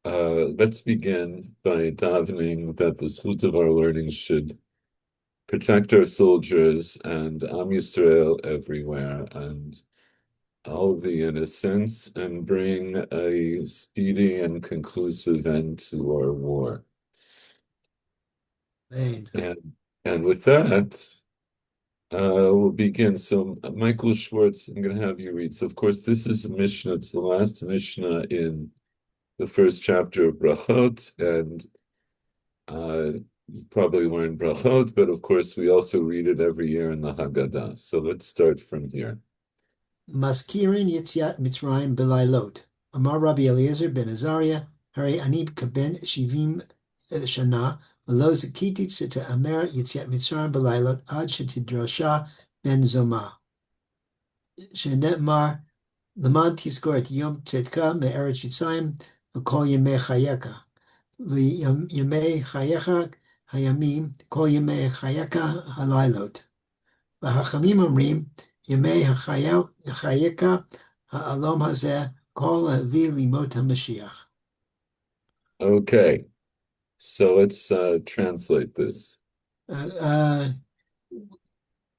Let's begin by davening that the zchut of our learning should protect our soldiers and Am Yisrael everywhere and all of the innocents and bring a speedy and conclusive end to our war. Amen. And with that, we'll begin. So, Michael Schwartz, I'm going to have you read. So, of course, this is a Mishnah. It's the last Mishnah in the first chapter of Brachot, and you've probably learned Brachot, but of course, we also read it every year in the Haggadah. So let's start from here. Maskirin Yitziat Mitzrayim Belailot. Amar Rabbi Eliezer ben Azariah, Hari Anib Kaben Shivim Shana, Velo Zakiti Amer Yitziat Mitzrayim Belailot Ad Shetidrasha ben Zoma. Shenetmar Laman Tiskor et Yom Tzetka Me'eretz Yitzayim V'kol Yemei Chayeka. V'yemei Chayecha Hayamim Kol Yemei Chayeka Halailot. והחכמים אומרים, ימי החייך העלום הזה, כל להביא לימות המשיח. Okay, so let's translate this.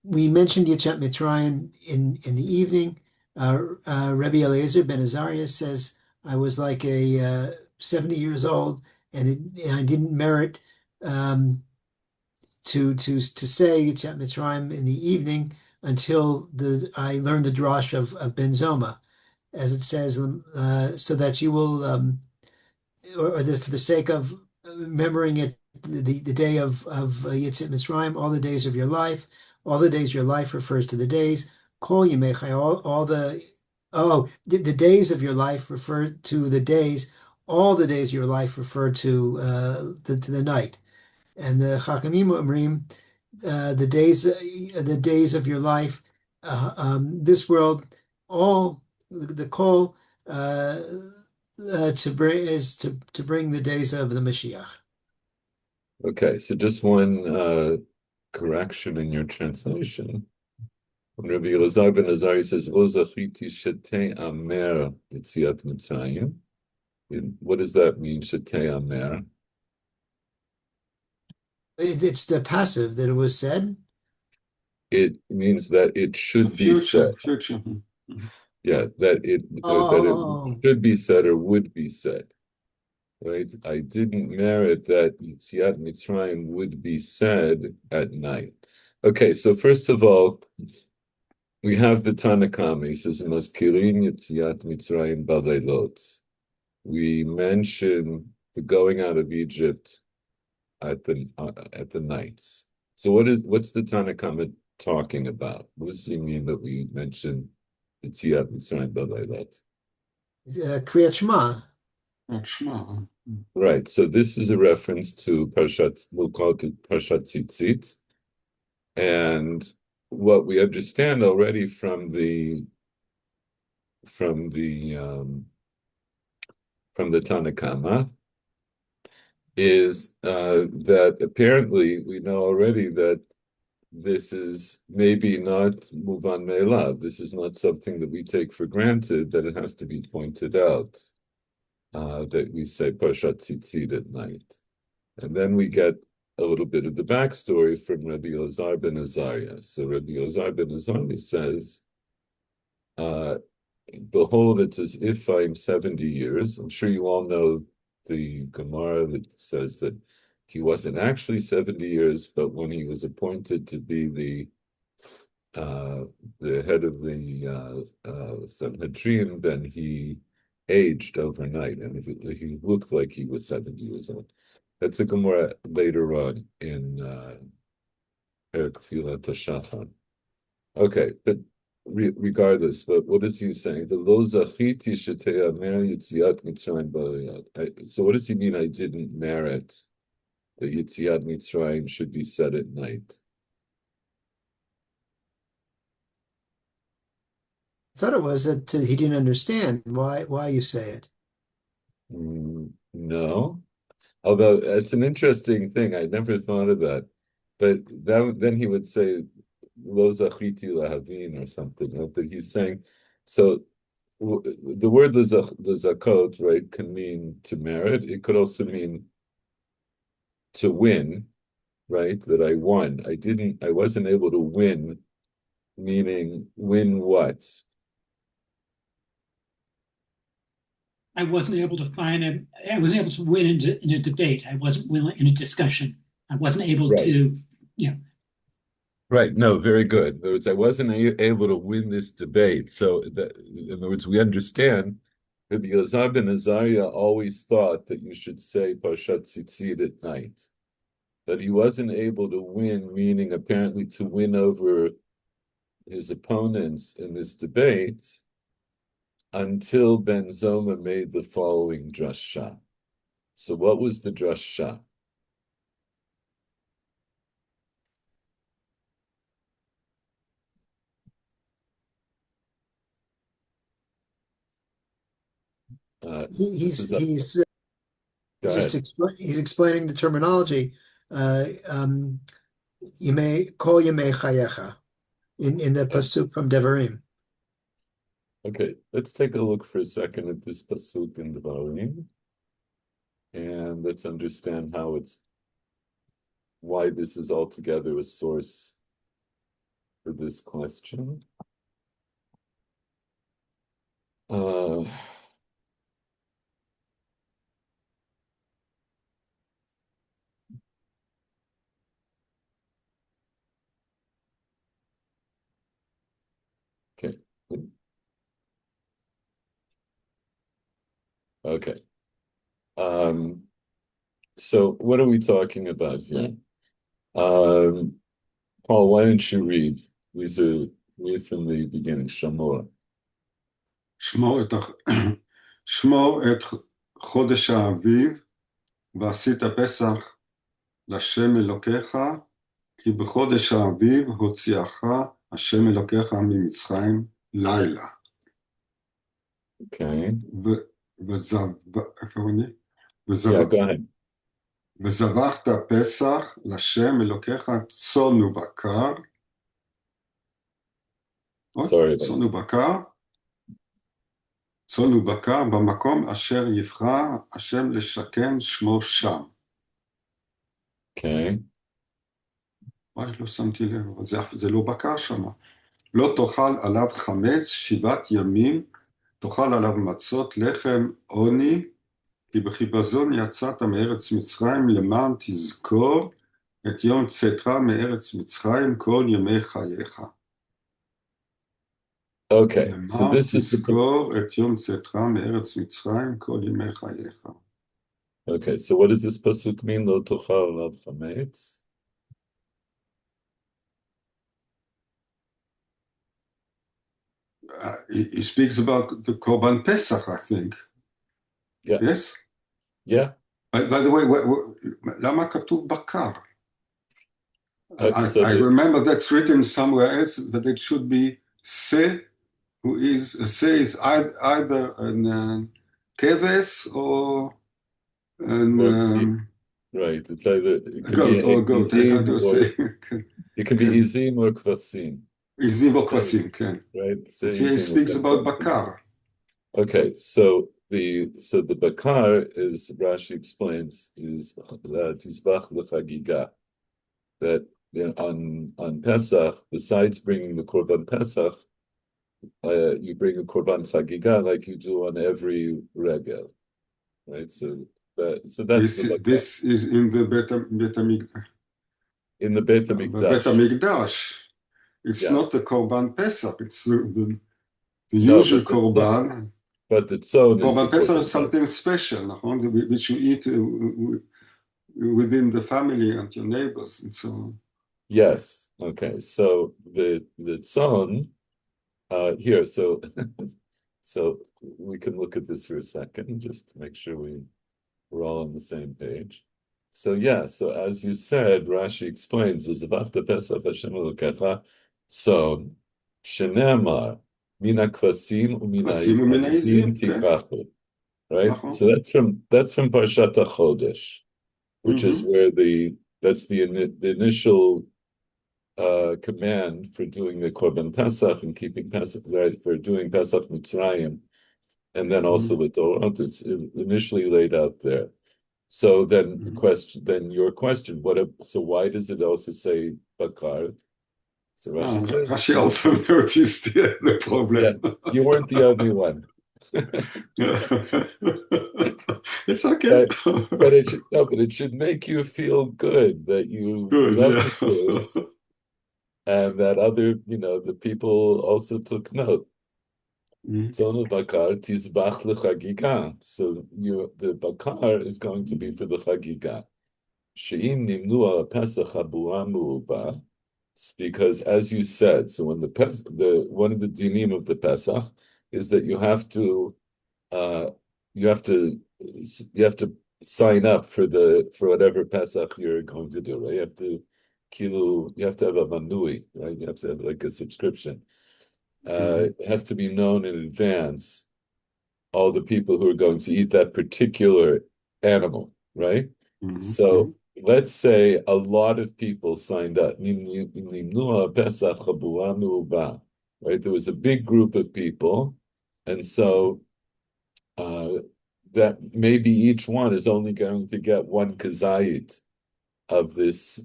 We mentioned Yetziat Mitzrayim in the evening. Rabbi Eliezer ben Azariah says, I was like a 70 years old, and I didn't merit to say Yetziat Mitzrayim in the evening until I learned the drash of Ben Zoma, as it says, so that you will, for the sake of remembering it, the day of Yetziat Mitzrayim, all the days of your life, all the days of your life refers to the days. Kol Yemei all the days of your life refer to the days. All the days of your life refer to the night. And the Chachamim Omrim, the days of your life, this world, all the call to bring is to bring the days of the Mashiach. Okay, so just one correction in your translation. When Rabbi Elazar ben Azariah says, "Lo zachiti shetei amer yetziat Mitzrayim," what does that mean, shetei amer? It's the passive that it was said. It means that it should be said. Future. Yeah, that it Oh, should be said or would be said. Right? I didn't merit that Yetziat Mitzrayim would be said at night. Okay, so first of all, we have the Tanakama. He says, Maskirin Yetziat Mitzrayim Baleilot. We mention the going out of Egypt at the nights. So what's the Tanakama talking about? What does he mean that we mention Yetziat Mitzrayim Baleilot? Kriyat Shema. Shema. Right. So this is a reference to Parshat, we'll call it Parshat Tzitzit. And what we understand already from the Tanakama is that apparently we know already that this is maybe not Muvan Me'elav. This is not something that we take for granted, that it has to be pointed out. That we say Parshat Tzitzit at night. And then we get a little bit of the backstory from Rabbi Elazar ben Azariah. So Rabbi Elazar ben Azariah says, behold, it's as if I'm 70 years. I'm sure you all know the Gemara that says that he wasn't actually 70 years, but when he was appointed to be the head of the Sanhedrin, then he aged overnight, and he looked like he was 70 years old. That's a Gemara later on in Perek Tfilat HaShachar. Okay, but regardless, but what is he saying? The lo zachiti shetei amer yitziat Mitzrayim b'aliyot. So what does he mean? I didn't merit that Yitziat Mitzrayim should be said at night. I thought it was that he didn't understand why you say it. No, although it's an interesting thing. I never thought of that. But then he would say, Lo zachiti lahavin or something. But he's saying, so The word lezakot, right, can mean to merit. It could also mean to win, right? That I won. I wasn't able to win, meaning win what? I wasn't able to win in a debate. I wasn't willing in a discussion. I wasn't able Right. to, you know, Right. No, very good. In other words, I wasn't able to win this debate. So, in other words, we understand that Elazar ben Azariah always thought that you should say Parshat Tzitzit at night. That he wasn't able to win, meaning apparently to win over his opponents in this debate until Ben Zoma made the following drasha. So, what was the drasha? This is up. Go ahead. he's explaining the terminology. Um, Yemei kol yemei chayecha in the Yeah. pasuk from Devarim. Okay, let's take a look for a second at this pasuk in Devarim, and let's understand why this is altogether a source for this question. Uh, okay, okay. Um, so what are we talking about here? Um, Paul, why don't you read? These are read from the beginning. Shamor. שמור את, שמור את חודש האביב ועשית פסח לשם אלוקיך, כי בחודש האביב הוציאך השם אלוקיך ממצרים לילה. Okay. איפה אני? Yeah, go ahead. וזבחת פסח לשם אלוקיך צאן ובקר. Sorry צאן about ובקר. צאן ובקר במקום אשר יבחר השם לשכן שמו שם. Okay. לא שמתי לב, אבל זה לא בקר שם. לא תאכל עליו חמץ 7 ימים, תאכל עליו מצות לחם עוני, כי בחיפזון יצאת מארץ מצרים למען תזכור את יום צאתך מארץ מצרים כל ימי חייך. Okay. So למען this is the תזכור את יום צאתך מארץ מצרים כל ימי חייך. okay. So what does this pasuk mean? Lo tochal alav chametz. He speaks about the Korban Pesach, I think. Yeah. Yes? Yeah. By the way, למה כתוב בקר? So I remember that's written somewhere else, but it should be se, se is either an keves or an right. It's either it can be goat or goat. I izim don't or say. it can be izim or kvasim. Izim or So, kvasim, כן. right. So But here he izim or speaks about kvasim. bakar. Okay. So the bakar is Rashi explains is tizbach lechagiga, that on Pesach, besides bringing the korban Pesach, you bring a korban chagiga like you do on every regel, right? So that's the bakar This is in the Bet in the Beit HaMikdash. HaMikdash. It's not Yes. the Korban Pesach, it's the No, usual Korban. but the tzon is the Korban Pesach is korban. something special, נכון? Which you eat within the family and your neighbors and so on. Yes. Okay. So the tzon here. So so we can look at this for a second just to make sure we're all on the same page. So yeah. So as you said, Rashi explains v'zavachta pesach Hashem Elokecha tzon shenemar mina kvasim umina כבשים ומן izim העזים, כן, tikachu. Right. נכון. So that's from Parshat HaChodesh, which is where that's the initial command for doing the Korban Pesach and keeping Pesach, right, for doing Pesach Mitzrayim and then also the Torah. It's initially laid out there. So then the question, then your question, so why does it also say bakar? So Rashi says, Rashi also noticed the problem. you weren't the only one. It's okay. But it should make you feel good that you Good, noticed yeah. this, and that other, the people also took note. Zonu bakar tizbach lechagiga. So the bakar is going to be for the chagiga. She'im nimnu al pesach habuam u'ba. Because as you said, so when one of the dinim of the pesach is that uh, you have to sign up for whatever pesach you're going to do, right? You have to have a manui, right? You have to have like a subscription. It has to be known in advance, all the people who are going to eat that particular animal, right? So let's say a lot of people signed up. Right? There was a big group of people, and so that maybe each one is only going to get one kazayit of this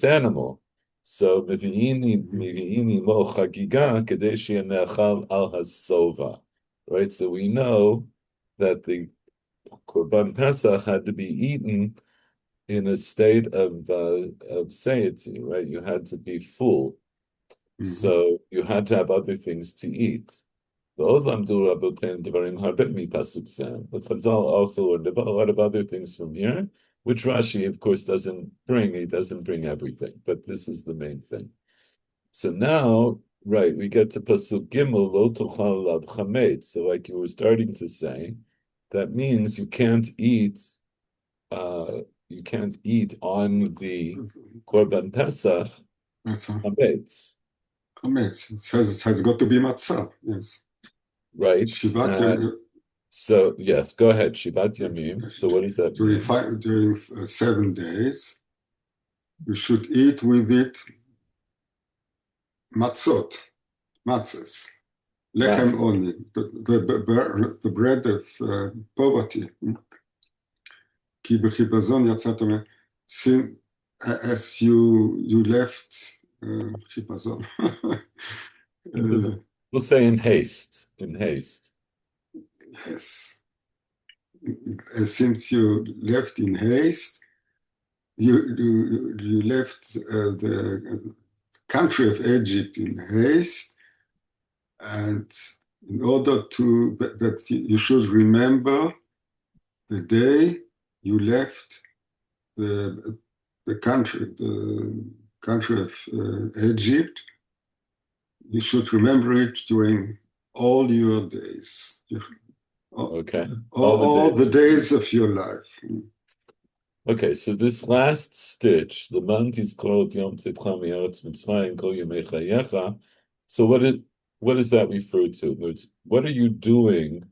animal. So miviini mo chagiga kadeshi nechal al hasova. Right. So we know that the Korban Pesach had to be eaten in a state of satiety, right? You had to be full. So you had to have other things to eat. The Chazal also learned about a lot of other things from here, which Rashi, of course, doesn't bring. He doesn't bring everything, but this is the main thing. So now, right, we get to Pasuk Gimel, Lo tochal alav chametz. So like you were starting to say, that means you can't eat on the Korban Pesach chametz. Chametz. It has got to be matzah. Yes. Right. Shivat Yamim. So yes, go ahead. Shivat Yamim. So what does that mean? During 7 days, you should eat with it matzot, matzahs, lechem oni, the bread of poverty. Ki b'chibazon yatzat as you left chibazon. We'll say in haste. In haste. Yes. Since you left in haste, you left the country of Egypt in haste, and in order that you should remember the day you left the country of Egypt, you should remember it during all your days. Okay. All the days of your life. Okay, so this last stitch, the mantis called Yom Tzitcha Me'aretz Mitzrayim Kol Yemei Chayecha. So what does that refer to? What are you doing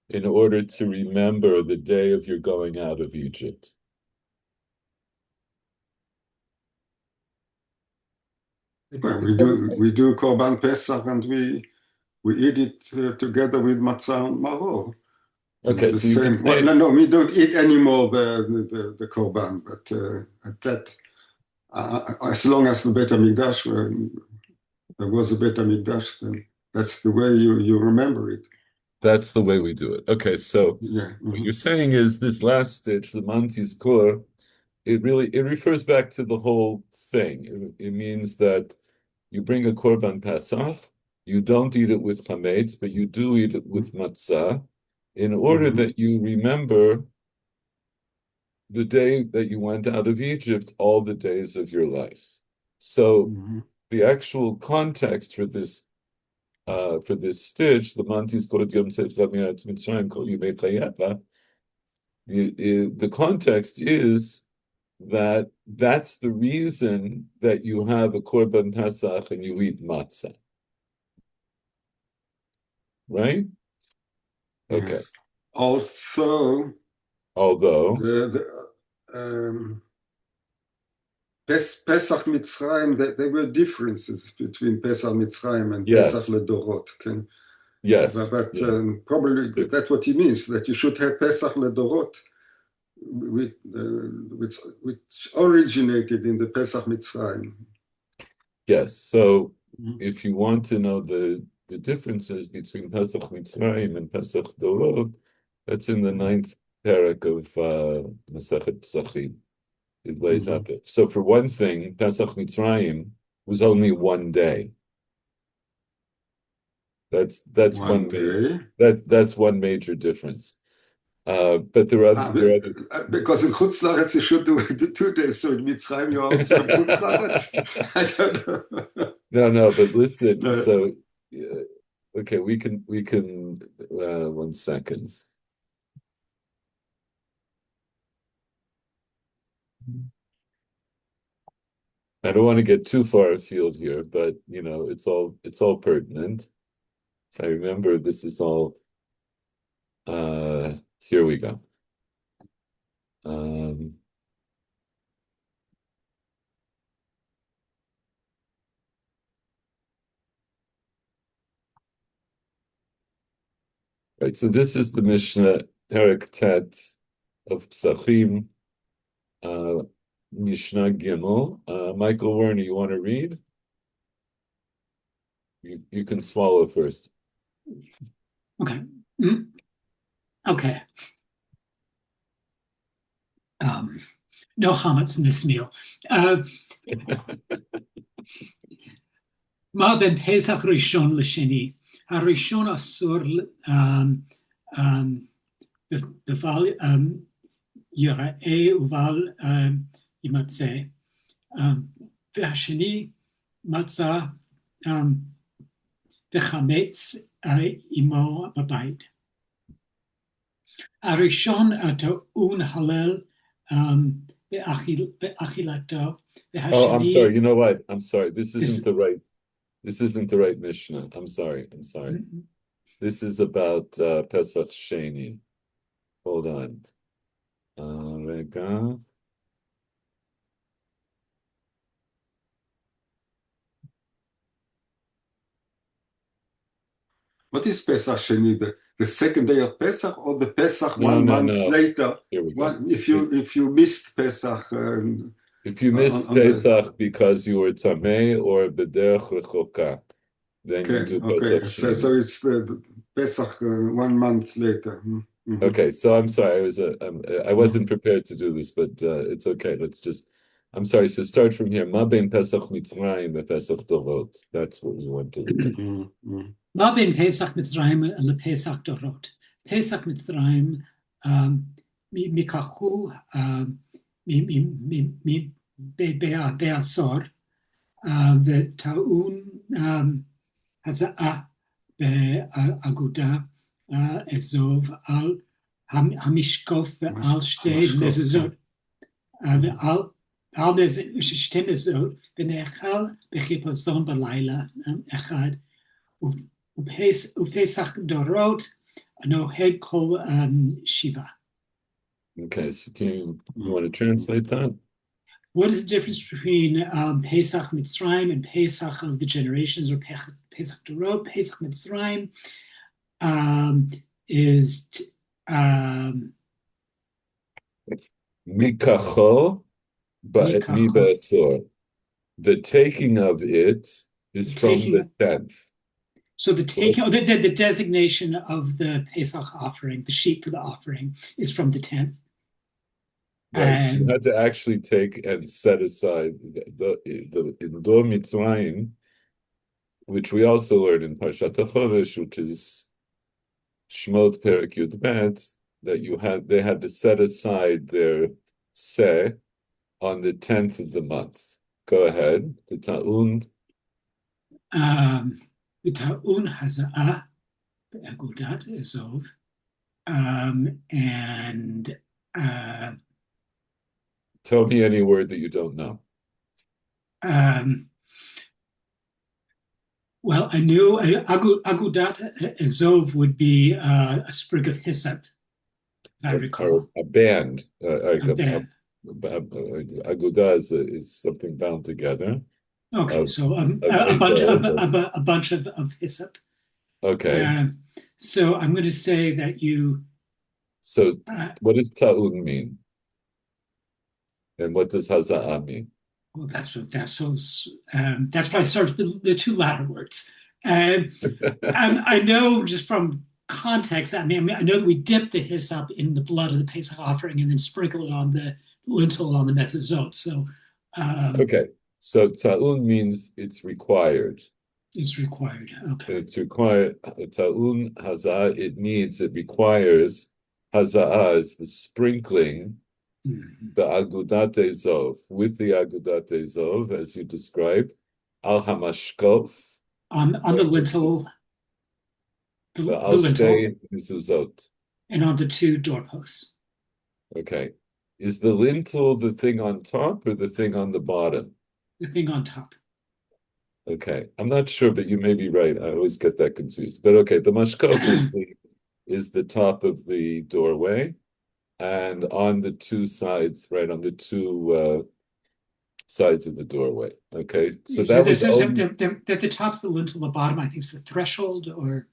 in order to remember the day of your going out of Egypt? Well, we do Korban Pesach, and we eat it together with matzah and maror. Okay, so you can say no, we don't eat anymore the Korban, but at that, as long as the Beit HaMikdash, there was a Beit HaMikdash, then that's the way you remember it. That's the way we do it. Okay, so what you're saying is this last stitch, the mantis kor, it refers back to the whole thing. It means that you bring a korban pesach, you don't eat it with chametz, but you do eat it with matzah, in order that you remember the day that you went out of Egypt, all the days of your life. So the actual context for this stitch, the mantis kol yom tzitcha me'aretz Mitzrayim kol yemei chayecha, the context is that that's the reason that you have a korban pesach and you eat matzah, right? Okay. Yes. Although Pesach Mitzrayim, there were differences between Pesach Mitzrayim and Pesach Ledorot. Yes, but yeah. probably So- that's what he means, that you should have Pesach Ledorot, which originated in the Pesach Mitzrayim. yes. So Mhm. if you want to know the differences between Pesach Mitzrayim and Pesach Dorot, that's in the ninth parak of Masechet Pesachim. It lays out that. So for one thing, Pesach Mitzrayim was only one day. That's One day. that's one major difference. But there are other. Because in Chutz La'aretz you should do the 2 days, so in Mitzrayim you also have Chutz La'aretz. I don't know. No, but listen. No. So, okay, we can. 1 second. I don't want to get too far afield here, but it's all pertinent. If I remember, this is all. Here we go. Um, right, so this is the Mishnah Perek Tet of Psachim, Mishnah Gimel. Michael Werner, you want to read? You can swallow first. Okay. Okay. No chametz in this meal. Ma ben Pesach Rishon l'sheni. Harishon asur b'val yira'eh uval yimatzeh. V'hasheni matzah v'chametz imo b'bayit. Harishon ata'un halel be'achilato. Oh, I'm sorry. You know what? I'm sorry. This This isn't the right Mishnah. I'm sorry. This is about Pesach Sheni. Hold on. Rega. What is Pesach Sheni? The second day of Pesach or the Pesach No, one no, month no. later? Here we go. If you missed Pesach If you missed on the Pesach because you were Tameh or B'derech Rechoka, then you do Pesach so Sheni. it's the Pesach 1 month later. Mhm. Okay, so I'm sorry. I wasn't prepared to do this, but it's okay. I'm sorry. So start from here. Ma ben Pesach Mitzrayim and Pesach Dorot. That's what we want to look at. Mhm. Ma ben Pesach Mitzrayim lePesach Dorot. Pesach Mitzrayim mikachu be'asor v'ta'un haza'ah be'aguda ezov al hamishkof ve'al shtei mezuzot ועל שתי מזוזות ונאכל בחיפזון בלילה אחד ופסח דורות נוהג כל שבעה. Okay, so you want to translate that? What is the difference between Pesach Mitzrayim and Pesach of the generations, or Pesach Dorot? Pesach Mitzrayim is Mikacho ba'et mi Mikacho. be'asor. The taking of it is from the 10th. So the taking, the designation of the Pesach offering, the sheep for the offering, is from the 10th. Right. You had to actually take and set aside the Indor Mitzrayim, which we also learned in Parshat HaChodesh, which is Shmot Perek Yud Bet, that they had to set aside their seh on the 10th of the month. Go ahead. The Ta'un. The Ta'un Haza'ah Be'agudat Ezov, and Tell me any word that you don't know. Well, I knew Agudat Ezov would be a sprig of hyssop, if I recall. A band. A band. Aguda is something bound together. Okay, so a bunch of hyssop. Okay. So I'm going to say that you. So Uh, what does ta'un mean? And what does haza'a mean? well, that's so. That's why I started the two latter words. Um, I know just from context. I know that we dip the hyssop in the blood of the Pesach offering and then sprinkle it on the lintel on the mezuzot. So Okay. So ta'un means it's required. it's required. Okay. It's required. Ta'un haza'a, it requires haza'a is the sprinkling Mhm. the agudate zov, with the agudate zov, as you described, al hamashkof, On the right? lintel, The the al lintel, shtei mezuzot. and on the two doorposts. Okay. Is the lintel the thing on top or the thing on the bottom? The thing on top. Okay. I'm not sure, but you may be right. I always get that confused. But okay, the mashkof is the top of the doorway, and on the two sides, right on the two sides of the doorway. Okay, so So that was only the top's the lintel, the bottom I think is the threshold, or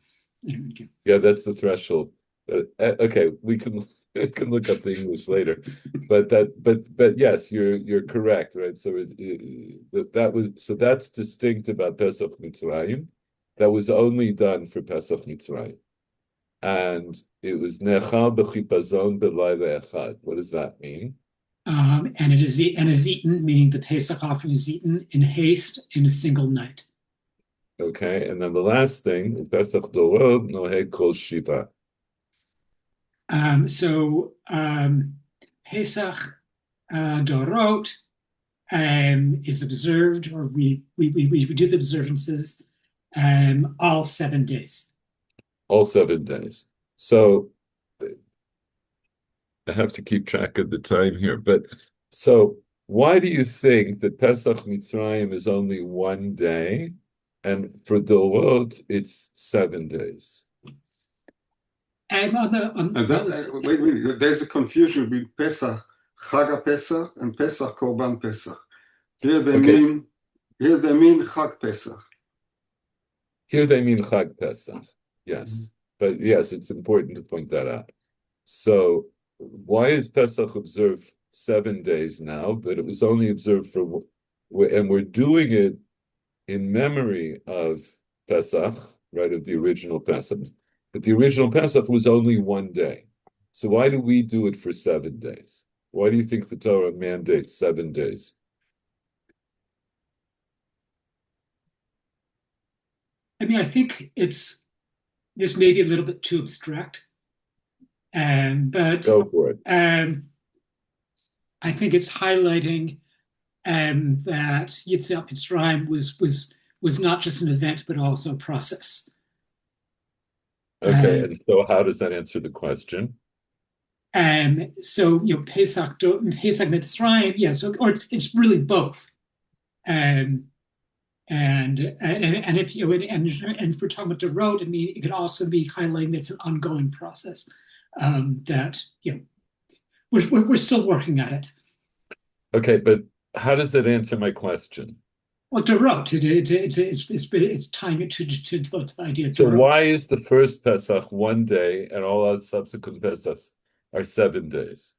yeah, that's the threshold. Okay, we can look up the English later, but yes, you're correct, right? So that was so that's distinct about Pesach Mitzrayim. That was only done for Pesach Mitzrayim, and it was Nechal b'chipazon b'layla echad. What does that mean? and it is eaten, meaning the Pesach offering is eaten in haste in a single night. Okay, and then the last thing, Pesach Dorot Noheg Kol Shiva. So Pesach Dorot is observed, or we do the observances all 7 days. All 7 days. So I have to keep track of the time here. But so why do you think that Pesach Mitzrayim is only one day, and for Dorot it's 7 days? Wait, there's a confusion between Pesach, Chag Pesach, and Pesach Korban Pesach. Here they Okay, mean Chag Pesach. here they mean Chag Pesach. Yes, but yes, it's important to point that out. So why is Pesach observed 7 days now, but it was only observed for, and we're doing it in memory of Pesach, right, of the original Pesach. But the original Pesach was only one day. So why do we do it for 7 days? Why do you think the Torah mandates 7 days? I think this may be a little bit too abstract, but Go for it. I think it's highlighting that Yetziat Mitzrayim was not just an event, but also a process. Okay, and so how does that answer the question? So Pesach Mitzrayim, yeah. So or it's really both. And if you and if we're talking about the road, it could also be highlighting that it's an ongoing process. That we're still working at it. Okay, but how does that answer my question? Well, the road, it's tying it to the idea of So the road. why is the first Pesach one day and all our subsequent Pesachs are 7 days?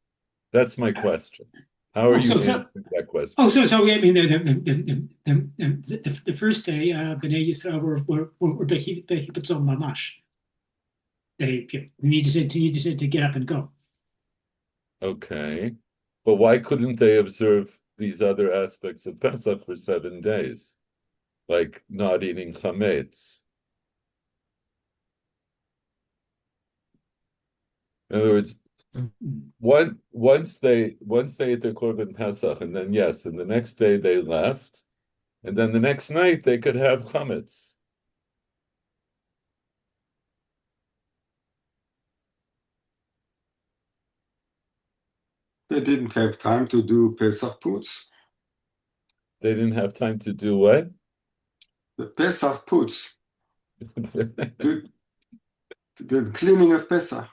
That's my question. How are you answering that question? So the first day, Bnei Yisrael were behibatzon mamash. They needed to get up and go. Okay, but why couldn't they observe these other aspects of Pesach for 7 days, like not eating chametz? In other words, once they ate their korban Pesach, and then yes, and the next day they left, and then the next night they could have chametz. They didn't have time to do Pesach Putz. They didn't have time to do what? The Pesach Putz. The cleaning of Pesach.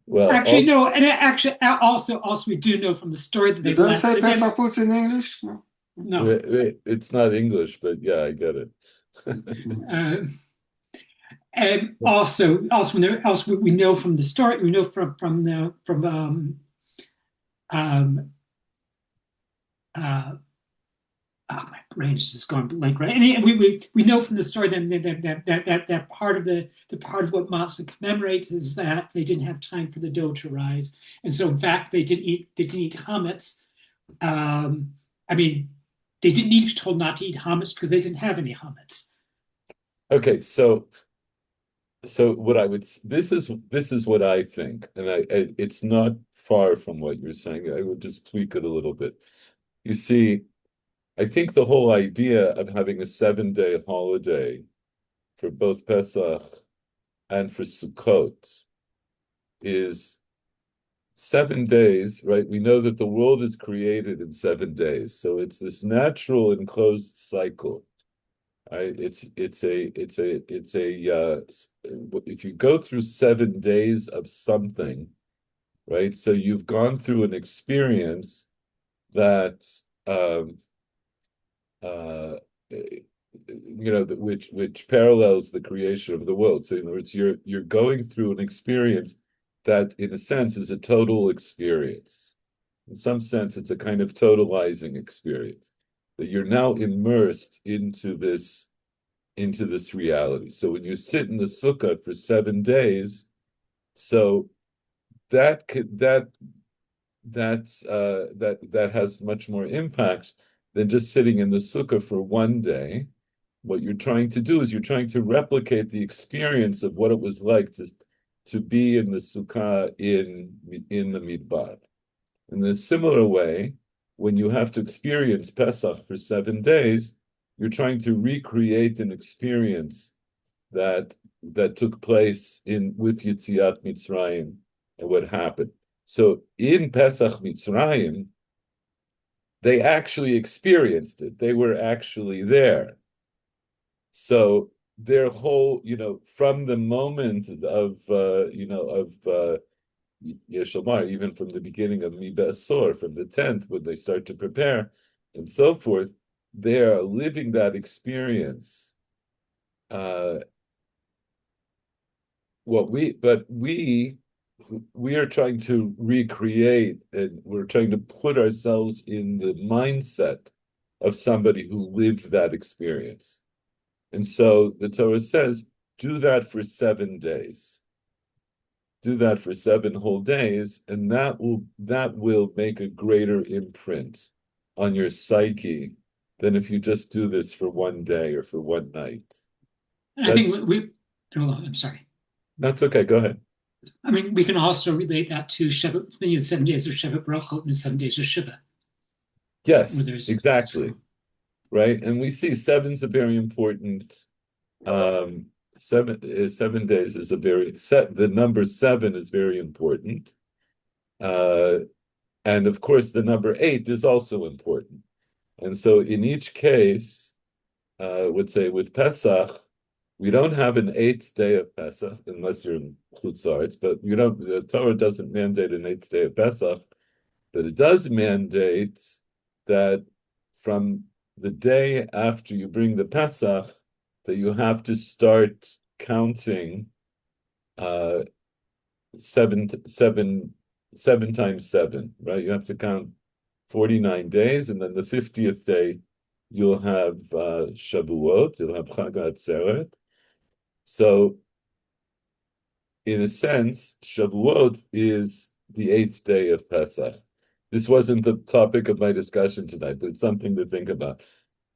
Well, actually, no, and actually, also we do know from the story that they don't left. say Pesach Putz in English. No, it's not English, but yeah, I get it. Uh, and also we know from the story, we know from um, uh, my brain is just going blank, right? And we know from the story that part of what Masa commemorates is that they didn't have time for the dough to rise, and so in fact they didn't eat chametz. I mean, they didn't need to be told not to eat chametz because they didn't have any chametz. Okay, so what I would this is what I think, and it's not far from what you're saying. I would just tweak it a little bit. You see, I think the whole idea of having a 7-day holiday for both Pesach and for Sukkot is 7 days, right? We know that the world is created in 7 days, so it's this natural enclosed cycle. Right? If you go through 7 days of something, right? So you've gone through an experience that uh, which parallels the creation of the world. So in other words, you're going through an experience that, in a sense, is a total experience. In some sense, it's a kind of totalizing experience that you're now immersed into this reality. So when you sit in the sukkah for 7 days, so that could that has much more impact than just sitting in the sukkah for one day. What you're trying to do is you're trying to replicate the experience of what it was like to be in the sukkah in the midbar. In a similar way, when you have to experience Pesach for 7 days, you're trying to recreate an experience that took place in with Yetziat Mitzrayim and what happened. So in Pesach Mitzrayim, they actually experienced it. They were actually there. So their whole, from the moment of, Yeshamar, even from the beginning of Mi Be'asor, from the 10th, when they start to prepare and so forth, they are living that experience. But we are trying to recreate, and we're trying to put ourselves in the mindset of somebody who lived that experience. And so the Torah says, do that for 7 days. Do that for 7 whole days, and that will make a greater imprint on your psyche than if you just do this for one day or for one night. And I think I'm sorry. That's okay. Go ahead. I mean, we can also relate that to Shiva, the 7 days of Shiva Brachot and the 7 days of Shiva. Yes, exactly. Right, and we see seven's a very important. 7 days is the number 7 is very important, and of course the number 8 is also important. And so in each case, would say with Pesach, we don't have an 8th day of Pesach unless you're in Chutz La'aretz, but the Torah doesn't mandate an 8th day of Pesach, but it does mandate that from the day after you bring the Pesach, that you have to start counting seven times 7, right? You have to count 49 days, and then the 50th day you'll have Shavuot, you'll have Chag HaAtzeret. So, in a sense, Shavuot is the 8th day of Pesach. This wasn't the topic of my discussion tonight, but it's something to think about.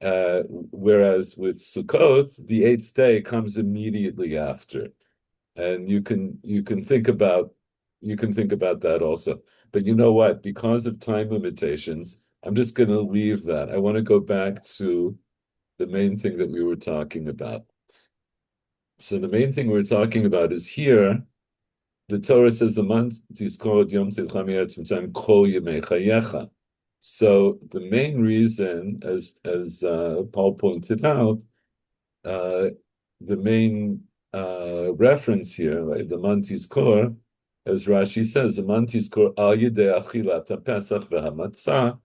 Whereas with Sukkot, the 8th day comes immediately after, and you can think about that also. But you know what? Because of time limitations, I'm just going to leave that. I want to go back to the main thing that we were talking about. So the main thing we're talking about is here. The Torah says, so the main reason, as Paul pointed out, the main reference here, right, the mantis kor, as Rashi says, the mantis kor al yedei achilat pesach v'hamatzah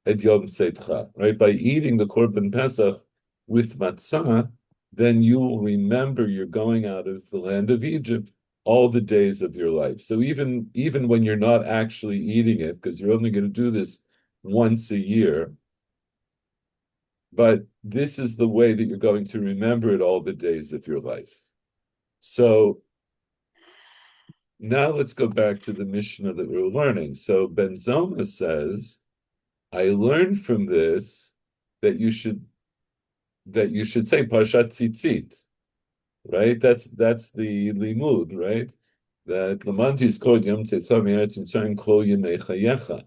et yom tzedcha, right, by eating the korban pesach with matzah, then you will remember you're going out of the land of Egypt all the days of your life. So even when you're not actually eating it, because you're only going to do this once a year, but this is the way that you're going to remember it all the days of your life. So now let's go back to the Mishnah that we're learning. So Ben Zoma says, I learned from this that you should say Parshat Tzitzit, right? That's the limud, right? That Lamanti is called Yom Tzedcha Me'eretz Mitzrayim Kol Yemei Chayecha.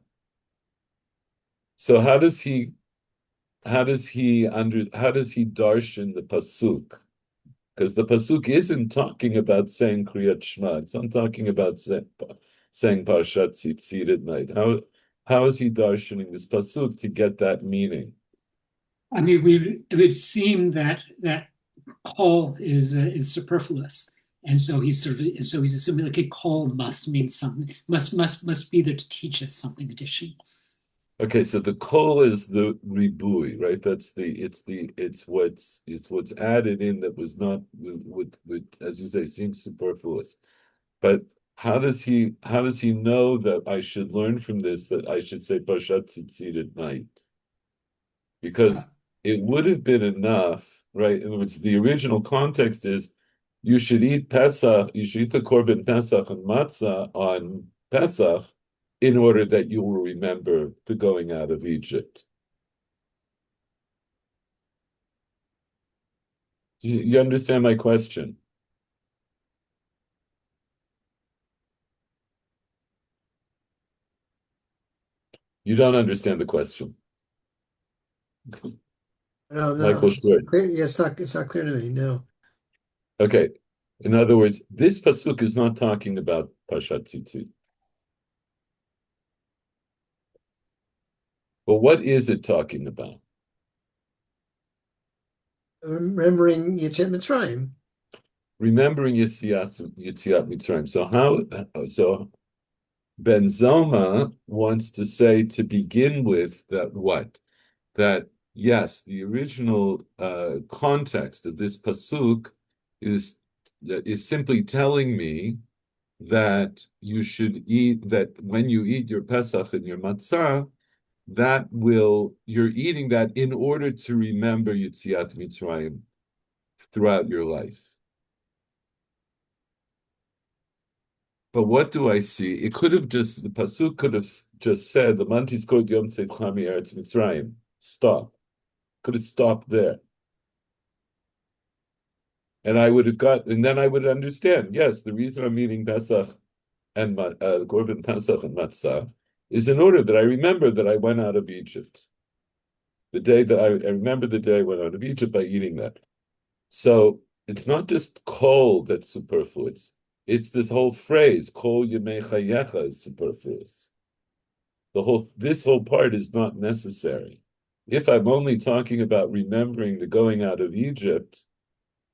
So how does he darshan the pasuk? Because the pasuk isn't talking about saying Kriyat Shema. It's not talking about saying Parshat Tzitzit at night. How is he darshaning this pasuk to get that meaning? I mean, it would seem that call is superfluous, and so he's assuming like a call must mean something, must be there to teach us something additional. Okay, so the kol is the ribui, right? It's what's added in that was not would as you say seems superfluous. But how does he know that I should learn from this that I should say Parshat Tzitzit at night? Because it would have been enough, right? In other words, the original context is you should eat Pesach, you should eat the Korban Pesach and matzah on Pesach in order that you will remember the going out of Egypt. You understand my question? You don't understand the question. No, Michael it's not Short. clear. Yeah, it's not clear to me. No. Okay. In other words, this pasuk is not talking about Parshat Tzitzit. But what is it talking about? Remembering Yetziat Mitzrayim. Remembering Yetziat Mitzrayim. So Ben Zoma wants to say to begin with that what? That yes, the original context of this pasuk is simply telling me that you should eat, that when you eat your Pesach and your matzah, you're eating that in order to remember Yetziat Mitzrayim throughout your life. But what do I see? The pasuk could have just said, the mantis kod yom tzedcha me'eretz Mitzrayim. Stop. Could have stopped there. And then I would understand, yes, the reason I'm eating Pesach and Korban Pesach and Matzah is in order that I remember that I went out of Egypt. I remember the day I went out of Egypt by eating that. So it's not just kol that's superfluous. It's this whole phrase, kol yemei chayecha, is superfluous. This whole part is not necessary. If I'm only talking about remembering the going out of Egypt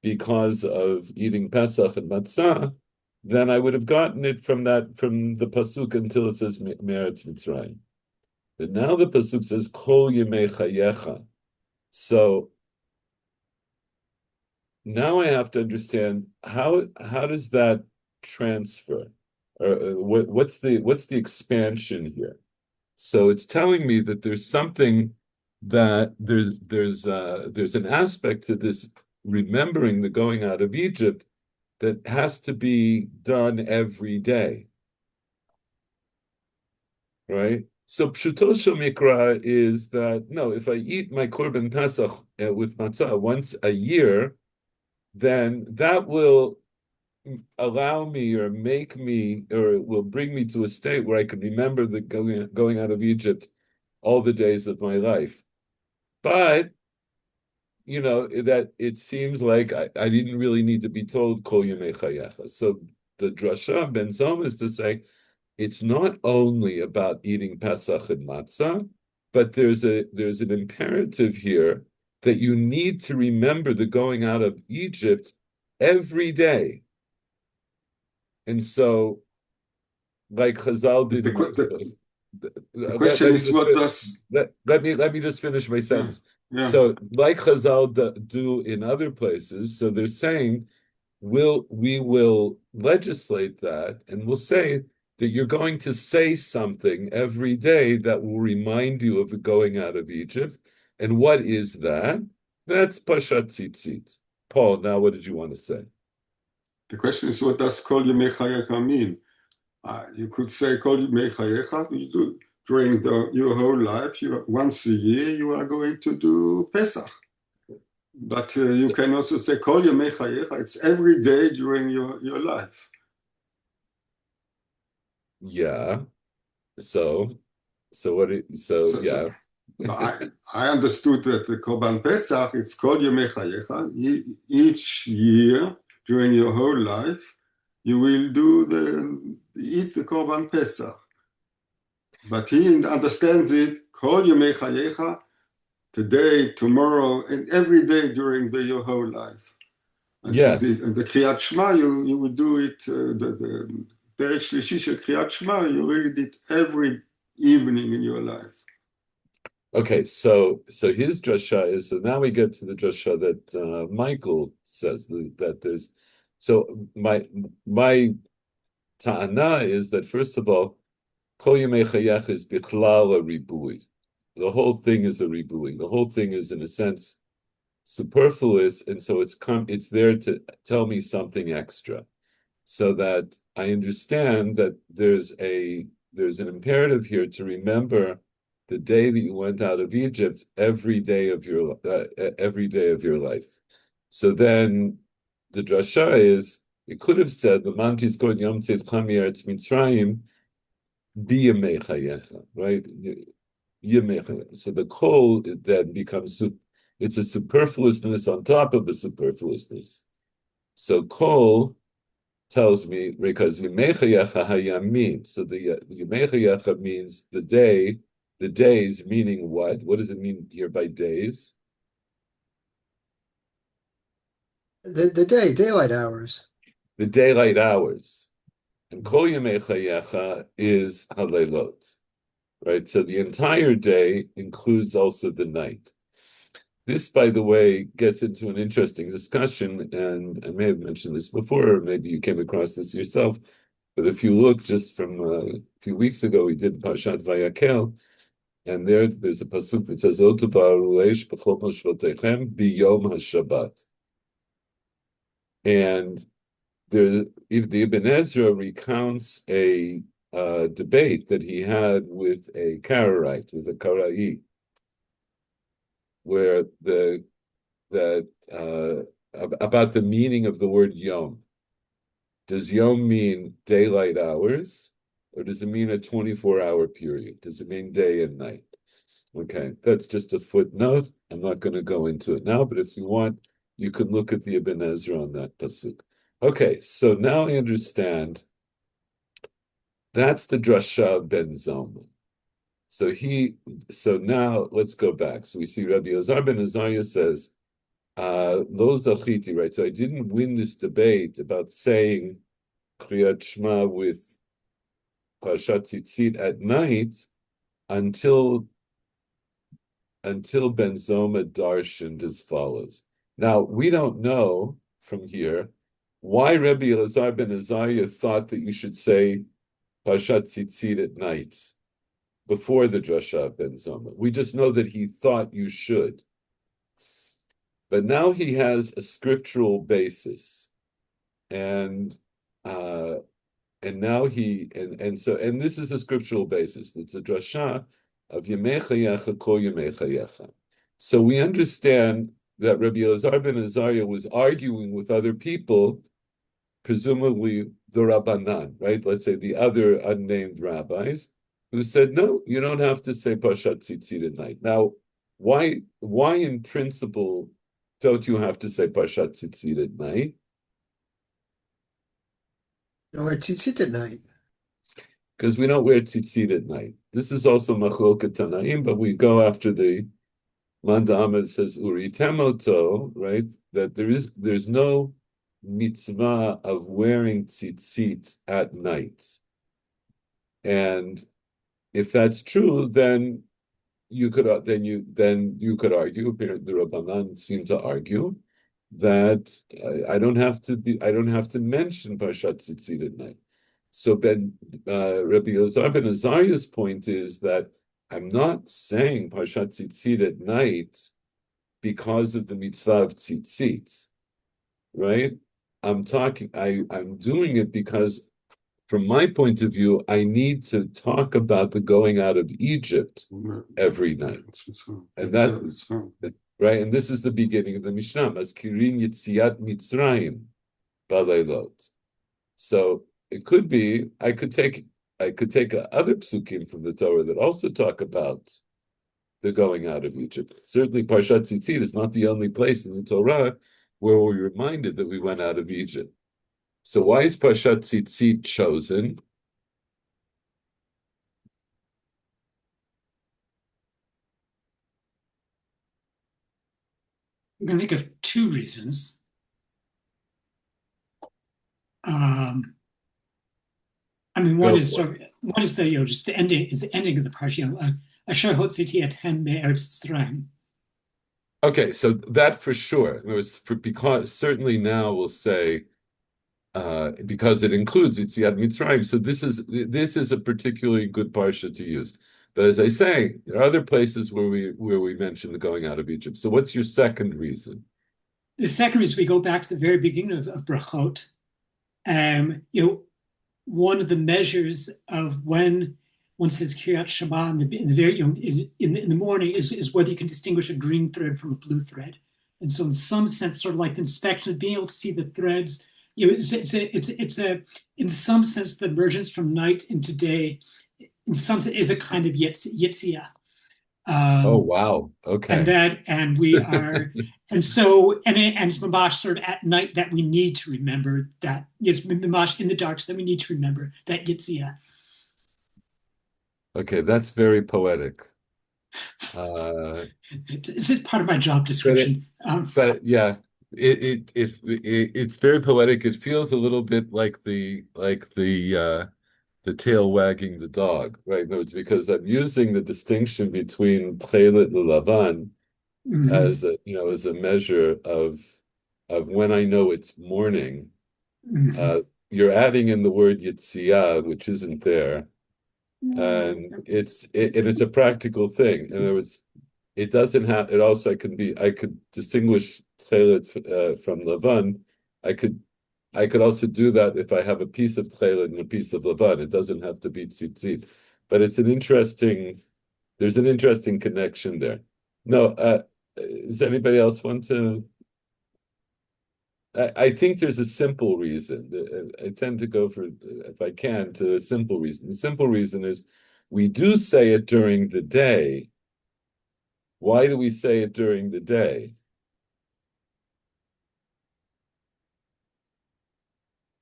because of eating Pesach and Matzah, then I would have gotten it from the pasuk until it says Me'eretz Mitzrayim. But now the pasuk says Kol Yemei Chayecha. So now I have to understand how does that transfer? What's the expansion here? So it's telling me that there's something that there's an aspect to this remembering the going out of Egypt that has to be done every day, right? So Pshuto Shel Mikra is that no, if I eat my Korban Pesach with matzah once a year, then that will allow me or make me or it will bring me to a state where I can remember the going out of Egypt all the days of my life. But that it seems like I didn't really need to be told Kol Yemei Chayecha. So the drasha Ben Zoma is to say it's not only about eating Pesach and matzah, but there's an imperative here that you need to remember the going out of Egypt every day. And so, like Chazal did. The question is, what does let me just finish my sentence. Yeah. So, like Chazal do in other places, so they're saying, we will legislate that, and we'll say that you're going to say something every day that will remind you of the going out of Egypt. And what is that? That's Pashat Tzitzit. Paul, now what did you want to say? The question is, what does Kol Yemei Chayecha mean? You could say Kol Yemei Chayecha, you do, during your whole life, once a year, you are going to do Pesach. But you can also say Kol Yemei Chayecha, it's every day during your life. Yeah. So what? So, Yeah. I understood that the Korban Pesach, it's Kol Yemei Chayecha. Each year, during your whole life, you will eat the Korban Pesach. But he understands it, Kol Yemei Chayecha, today, tomorrow, and every day during your whole life. And Yes. the Kriyat Shema, you would do it, the Perek Shlishi shel Kriyat Shema, you read it every evening in your life. Okay, so his drasha is, so now we get to the drasha that Michael says that there's, so my ta'ana is that first of all, kol yemei chayach is bichlal a ribui. The whole thing is a ribui. The whole thing is in a sense superfluous, and so it's there to tell me something extra, so that I understand that there's an imperative here to remember the day that you went out of Egypt every day of your life. So then the drasha is, it could have said the mantis god yom tzedcha mi'eretz Mitzrayim biyamei chayecha, right? Yemei chayecha. So the kol then becomes it's a superfluousness on top of a superfluousness. So kol tells me because Yimechayecha Hayamim. So the Yimechayecha means the days, meaning what? What does it mean here by days? The daylight hours. The daylight hours. And Kol Yimechayecha is Halelot, right? So the entire day includes also the night. This, by the way, gets into an interesting discussion, and I may have mentioned this before, or maybe you came across this yourself. But if you look just from a few weeks ago, we did Parshat Vayakel, and there's a pasuk that says, "Otuvaruleish b'chol mashvotechem biyom haShabbat." And the Ibn Ezra recounts a debate that he had with a Karaite, with a Karai, where about the meaning of the word Yom. Does Yom mean daylight hours, or does it mean a 24-hour period? Does it mean day and night? Okay, that's just a footnote. I'm not going to go into it now, but if you want, you can look at the Ibn Ezra on that pasuk. Okay, so now I understand. That's the drasha ben Zoma. So now let's go back. So we see Rabbi Elazar ben Azariah says, Lo zachiti, right? So I didn't win this debate about saying Kriyat Shema with Parshat Tzitzit at night until Ben Zoma darshaned as follows. Now we don't know from here why Rabbi Elazar ben Azariah thought that you should say Parshat Tzitzit at night before the drasha of Ben Zoma. We just know that he thought you should. But now he has a scriptural basis, and now and this is a scriptural basis. It's a drasha of Yemechayecha Kol Yemechayecha. So we understand that Rabbi Elazar ben Azariah was arguing with other people, presumably the Rabbanan, right? Let's say the other unnamed rabbis, who said, no, you don't have to say Parshat Tzitzit at night. Now, why in principle don't you have to say Parshat Tzitzit at night? You wear tzitzit at night. Because we don't wear tzitzit at night. This is also machloket tanaim, but we go after the Manda Ahmed says uri temoto, right? That there's no mitzvah of wearing tzitzit at night. And if that's true, then you could then you could argue. Apparently, the Rabbanan seem to argue that I don't have to mention Parshat Tzitzit at night. So Rabbi Elazar ben Azariah's point is that I'm not saying Parshat Tzitzit at night because of the mitzvah of tzitzit, right? I'm doing it because, from my point of view, I need to talk about the going out of Egypt every night. And right, and this is the beginning of the Mishnah, Mazkirin Yitziat Mitzrayim Baleilot. So it could be I could take other psukim from the Torah that also talk about the going out of Egypt. Certainly, Parshat Tzitzit is not the only place in the Torah where we're reminded that we went out of Egypt. So why is Parshat Tzitzit chosen? I'm going to think of two reasons. I mean, one is the just the ending of the parsha. Asher hotziti etem me'eretz Mitzrayim. Okay, so that for sure. Because certainly now we'll say because it includes Yitziat Mitzrayim. So this is a particularly good parsha to use. But as I say, there are other places where we mention the going out of Egypt. So what's your second reason? The second reason, we go back to the very beginning of Brachot. One of the measures of when one says Kiryat Shema in the morning is whether you can distinguish a green thread from a blue thread. And so, in some sense, sort of like the inspection of being able to see the threads, it's in some sense the emergence from night into day. In some sense, is a kind of yitzia. Oh wow! Okay. And we are, and so it's mamash sort of at night that we need to remember that. Yes, mamash in the dark, so that we need to remember that yitzia. Okay, that's very poetic. It's just part of my job description. But yeah, it's very poetic. It feels a little bit like the tail wagging the dog, right? In other words, because I'm using the distinction between tchelet lelavan as a measure of when I know it's morning. You're adding in the word yitzia, which isn't there, and it's a practical thing. In other words, it doesn't have. It also I could distinguish tchelet from levan. I could also do that if I have a piece of tchelet and a piece of levan. It doesn't have to be tzitzit, but there's an interesting connection there. No, does anybody else want to? I think there's a simple reason. I tend to go for, if I can, to a simple reason. The simple reason is we do say it during the day. Why do we say it during the day?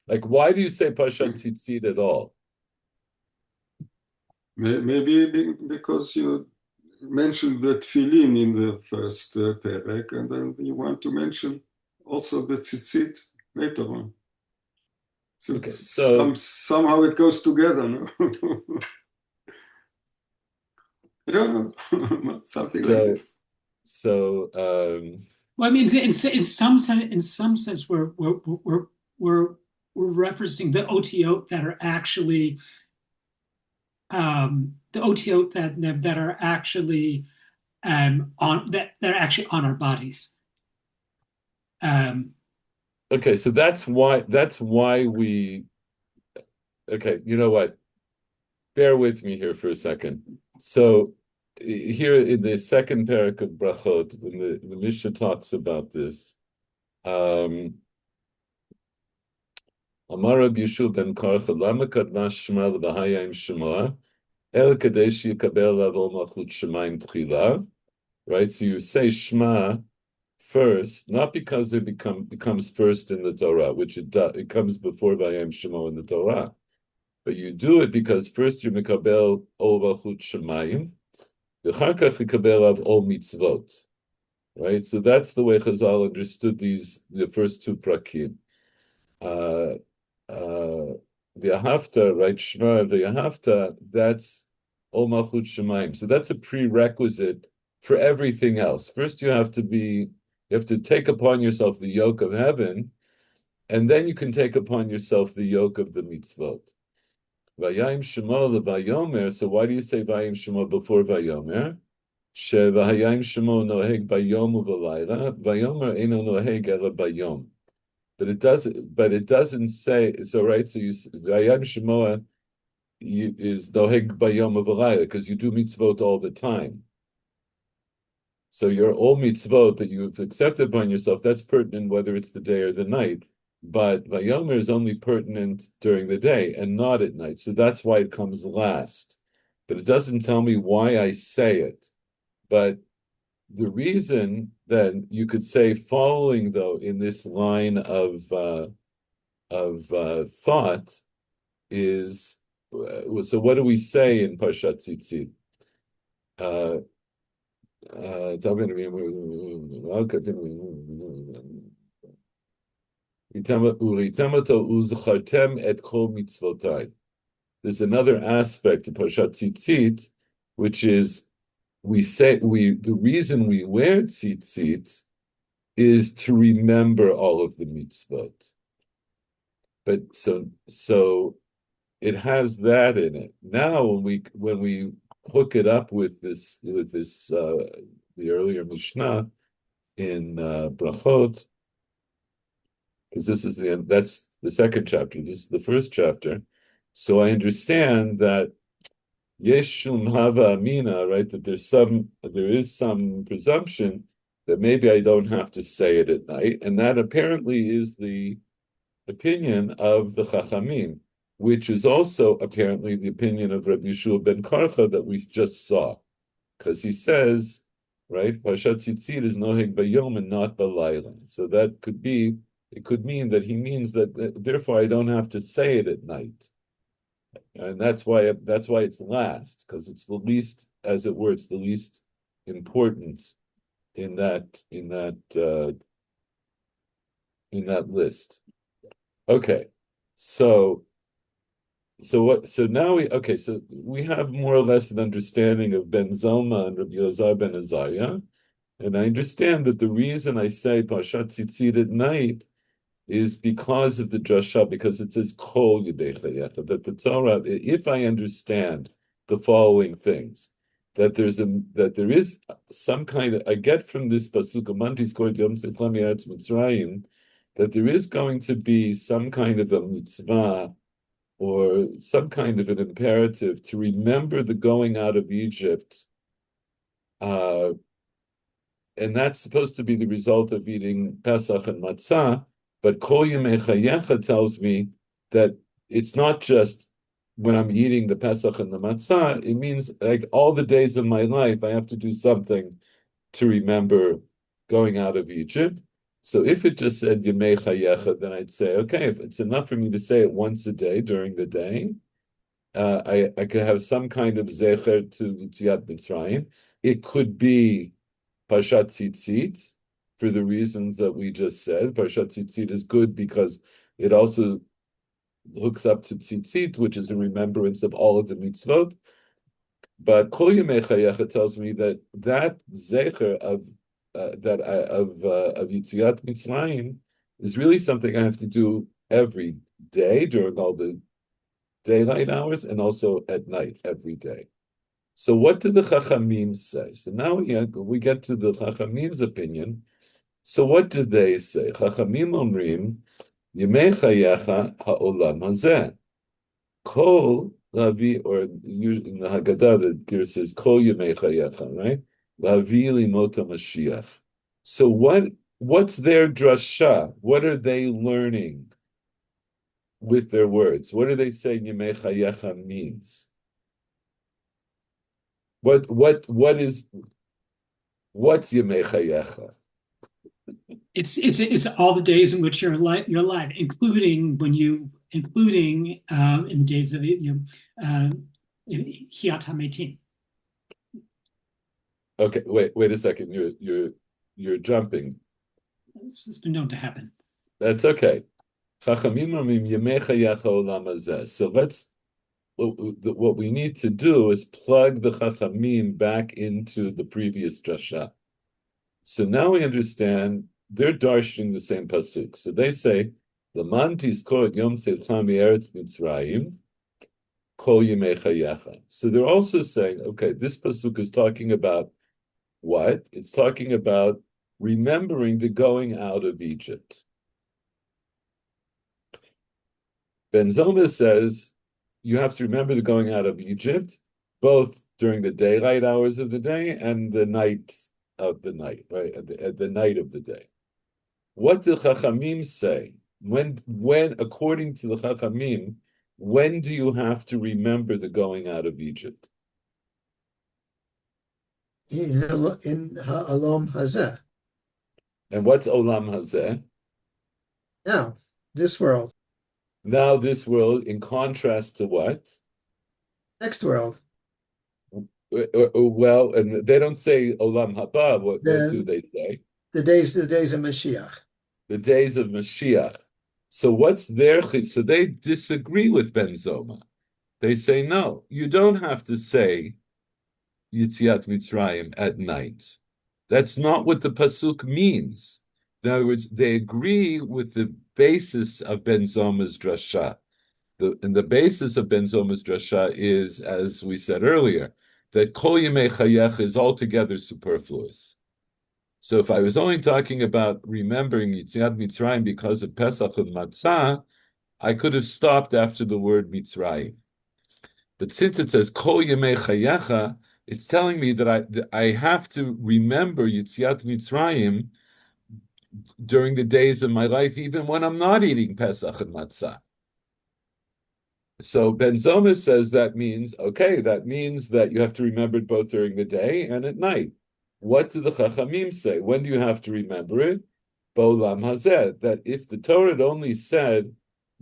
Like, why do you say Parshat Tzitzit at all? Maybe because you mentioned the tefillin in the first perek, and then you want to mention also the tzitzit later on. So, okay, so somehow it goes together, no? I don't know, something like this. So, well, I mean, in some sense, we're referencing the OTO that are actually the OTO that are actually on our bodies. Okay, so that's why we. Okay, you know what? Bear with me here for a second. So here in the second parak of Brachot, when the Mishnah talks about this, Amar Rabbi Yeshua ben Karcha, lama kadmash shema l'bahayim shema, el kadesh yikabel lavol malchut shemaim tchila. Right, so you say Shema first, not because it becomes first in the Torah, which it comes before Vayam Shemo in the Torah, but you do it because first you mikabel ol malchut shemayim, v'char kach mikabel av ol mitzvot. Right, so that's the way Chazal understood the first two prakim. V'yahavta, right? Shema v'yahavta. That's Ol Malchut Shemaim. So that's a prerequisite for everything else. First, you have to take upon yourself the yoke of heaven, and then you can take upon yourself the yoke of the mitzvot. Vayayim Shemo levayomer. So why do you say Vayayim Shemo before Vayomer? Shevayayim Shemo noheg bayom uvalayla. Vayomer eno noheg ela bayom. But it doesn't say so, right? So Vayayim Shemo is noheg bayom uvalayla because you do mitzvot all the time. So your all mitzvot that you've accepted upon yourself, that's pertinent whether it's the day or the night. But Vayomer is only pertinent during the day and not at night. So that's why it comes last. But it doesn't tell me why I say it. But the reason then you could say following though in this line of thought is so what do we say in Parshat Tzitzit? There's another aspect to Parshat Tzitzit, which is the reason we wear tzitzit is to remember all of the mitzvot. But so it has that in it. Now when we hook it up with this the earlier Mishnah in Brachot, because this is that's the second chapter. This is the first chapter. So I understand that Yeshum Hava Amina, right? That there is some presumption that maybe I don't have to say it at night, and that apparently is the opinion of the Chachamim, which is also apparently the opinion of Rabbi Yeshua ben Karcha that we just saw, because he says, right, Parshat Tzitzit is noheg bayom and not balayla. So that could be, it could mean that he means that therefore I don't have to say it at night. And that's why it's last, because it's the least, as it were, it's the least important in that list. Okay, so now we have more or less an understanding of Ben Zoma and Rabbi Elazar ben Azariah, and I understand that the reason I say Parshat Tzitzit at night is because of the drasha, because it says Kol Yidei Chayecha, that the Torah, if I understand the following things, that there is some kind of, I get from this pasuk Amantis Kol Yom Tzechlam Yeretz Mitzrayim, that there is going to be some kind of a mitzvah or some kind of an imperative to remember the going out of Egypt, and that's supposed to be the result of eating Pesach and Matzah. But Kol Yemei Chayecha tells me that it's not just when I'm eating the Pesach and the Matzah. It means like all the days of my life, I have to do something to remember going out of Egypt. So if it just said Yemei Chayecha, then I'd say, okay, if it's enough for me to say it once a day during the day, I could have some kind of zecher to Yetziat Mitzrayim. It could be Parshat Tzitzit, for the reasons that we just said. Parshat Tzitzit is good because it also hooks up to Tzitzit, which is a remembrance of all of the mitzvot. But Kol Yemei Chayecha tells me that zecher of Yetziat Mitzrayim is really something I have to do every day during all the daylight hours and also at night every day. So what do the Chachamim say? So now we get to the Chachamim's opinion. So what did they say? Chachamim omrim, Yemei Chayecha ha'olam hazeh. Kol lavi, or in the Haggadah, the Ger says Kol Yemei Chayecha, right? Lavi limota Mashiach. So what's their drasha? What are they learning with their words? What are they saying Yemei Chayecha means? What's Yemei Chayecha? It's all the days in which you're alive, including in the days of Hiyat HaMetim. Okay, wait a second. You're jumping. It's been known to happen. That's okay. So what we need to do is plug the Chachamim back into the previous drasha. So now we understand they're darshaning the same pasuk. So they say, "Laman tizkor et yom tzeitcha mi'eretz Mitzrayim kol yemei chayecha." So they're also saying, okay, this pasuk is talking about what? It's talking about remembering the going out of Egypt. Ben Zoma says you have to remember the going out of Egypt, both during the daylight hours of the day and the night of the night, right? At the night of the day. What do Chachamim say? When, according to the Chachamim, when do you have to remember the going out of Egypt? In Ha'olam Hazeh. And what's Olam Hazeh? Now, this world. Now this world, in contrast to what? Next world. Well, and they don't say Olam Haba. What do they say? The days of Mashiach. The days of Mashiach. So what's their? So they disagree with Ben Zoma. They say no, you don't have to say Yitziat Mitzrayim at night. That's not what the pasuk means. In other words, they agree with the basis of Ben Zoma's drasha. And the basis of Ben Zoma's drasha is, as we said earlier, that Kol Yemei Chayech is altogether superfluous. So if I was only talking about remembering Yitziat Mitzrayim because of Pesach and Matzah, I could have stopped after the word Mitzrayim. But since it says Kol Yemei Chayecha, it's telling me that I have to remember Yitziat Mitzrayim during the days of my life, even when I'm not eating Pesach and Matzah. So Ben Zoma says that means that you have to remember it both during the day and at night. What do the Chachamim say? When do you have to remember it? B'olam hazeh, that if the Torah had only said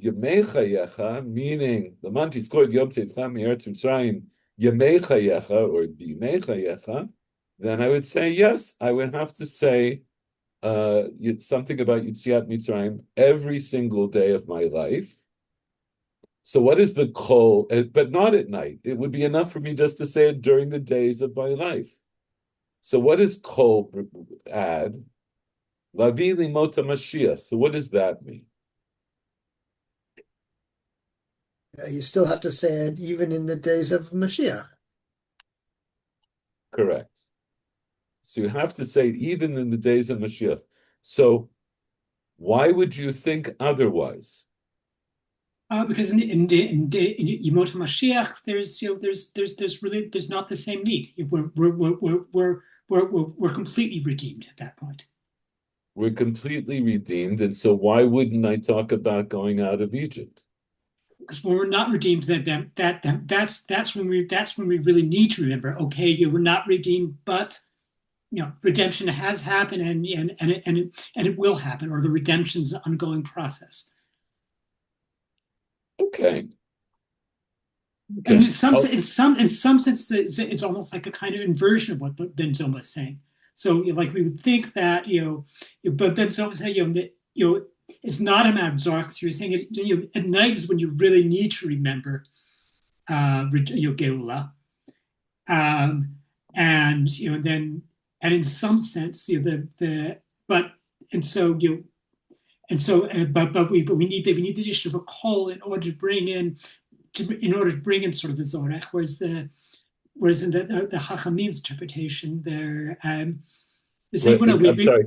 Yemei Chayecha, meaning the mantis koid Yom Tzeitzcha Me'eretz Mitzrayim Yemei Chayecha or B'Yemei Chayecha, then I would say yes. I would have to say something about Yitziat Mitzrayim every single day of my life. So what is the kol? But not at night. It would be enough for me just to say it during the days of my life. So what does kol add? Lavi limota Mashiach. So what does that mean? You still have to say it even in the days of Mashiach. Correct. So you have to say it even in the days of Mashiach. So why would you think otherwise? Because in Yemot Mashiach, there's not the same need. We're completely redeemed at that point. We're completely redeemed, and so why wouldn't I talk about going out of Egypt? Because when we're not redeemed, that's when we really need to remember. Okay, we're not redeemed, but redemption has happened, and it will happen, or the redemption's an ongoing process. Okay. And in some sense, it's almost like a kind of inversion of what Ben Zoma is saying. So, like we would think that but Ben Zoma said that it's not a matter of Zork. So you're saying at night is when you really need to remember Geula, and then in some sense but we need the addition of a kol in order to bring in sort of the zorech, whereas in the Chachamim's interpretation there they say, I'm sorry.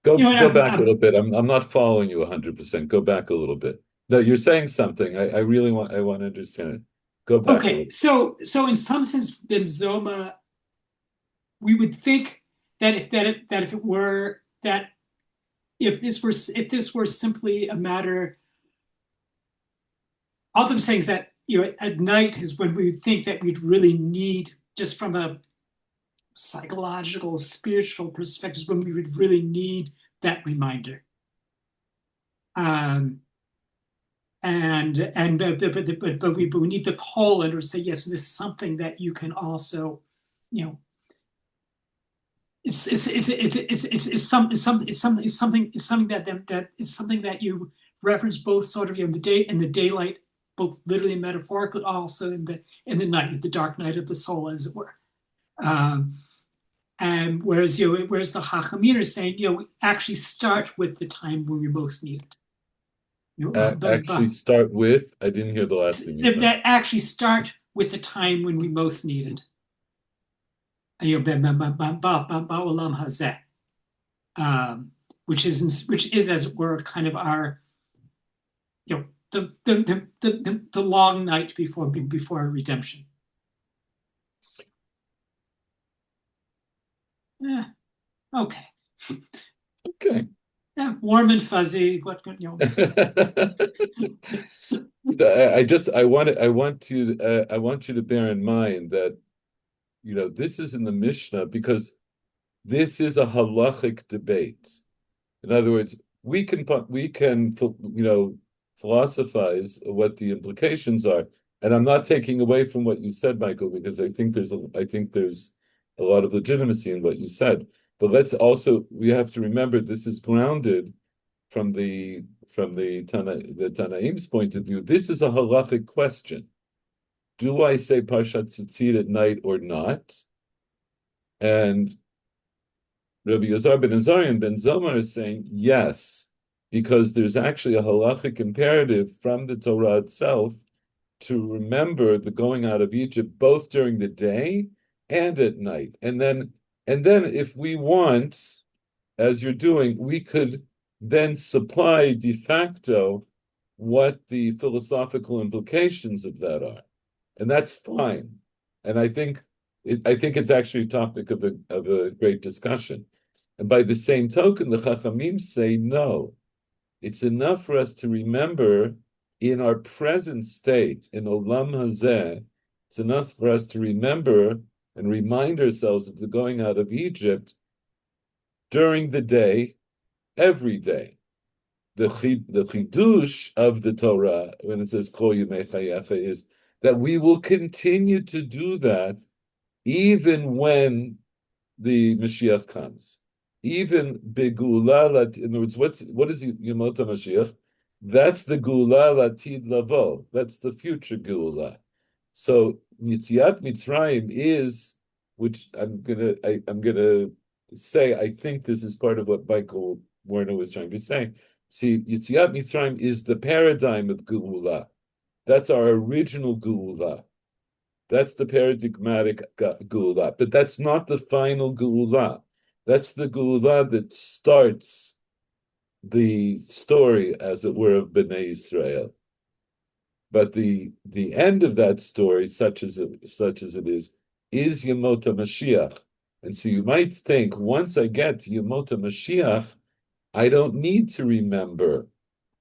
Go back a little bit. I'm not following you 100%. Go back a little bit. No, you're saying something. I want to understand it. Go back. Okay, so in some sense, Ben Zoma, we would think that if this were simply a matter, all I'm saying is that at night is when we would think that we'd really need, just from a psychological, spiritual perspective, when we would really need that reminder. But we need the call and or say, yes, this is something that you can also, it's something that you reference both sort of in the daylight, both literally and metaphorically, also in the night, the dark night of the soul, as it were. And whereas the Chachamim are saying, we actually start with the time when we most need it. Actually start with, I didn't hear the last thing you said. That actually start with the time when we most need it. Ba'olam hazeh, which is as it were kind of our, the long night before redemption. Yeah. Okay. Okay. Yeah, warm and fuzzy. What I want you to bear in mind that this is in the Mishnah because this is a halachic debate. In other words, we can philosophize what the implications are, and I'm not taking away from what you said, Michael, because I think there's a lot of legitimacy in what you said. But we have to remember this is grounded from the Tanaim's point of view. This is a halachic question. Do I say Parshat Tzitzit at night or not? And Rabbi Yazar ben Azariah and Ben Zomar is saying yes, because there's actually a halachic imperative from the Torah itself to remember the going out of Egypt both during the day and at night. And then if we want, as you're doing, we could then supply de facto what the philosophical implications of that are. And that's fine. And I think it's actually a topic of a great discussion. And by the same token, the Chachamim say no. It's enough for us to remember in our present state, in Olam Hazeh, it's enough for us to remember and remind ourselves of the going out of Egypt during the day, every day. The chidush of the Torah, when it says Kol Yemei Chayecha, is that we will continue to do that even when the Mashiach comes. Even Begula, in other words, what is Yemot HaMashiach? That's the Geula Latid Lavo. That's the future Geula. So Yitziat Mitzrayim is, which I'm gonna say, I think this is part of what Michael Werner was trying to say. See, Yitziat Mitzrayim is the paradigm of Geula. That's our original Geula. That's the paradigmatic Geula. But that's not the final Geula. That's the Geula that starts the story, as it were, of Bnei Israel. But the end of that story, such as it is Yemot HaMashiach. And so you might think, once I get to Yemot HaMashiach, I don't need to remember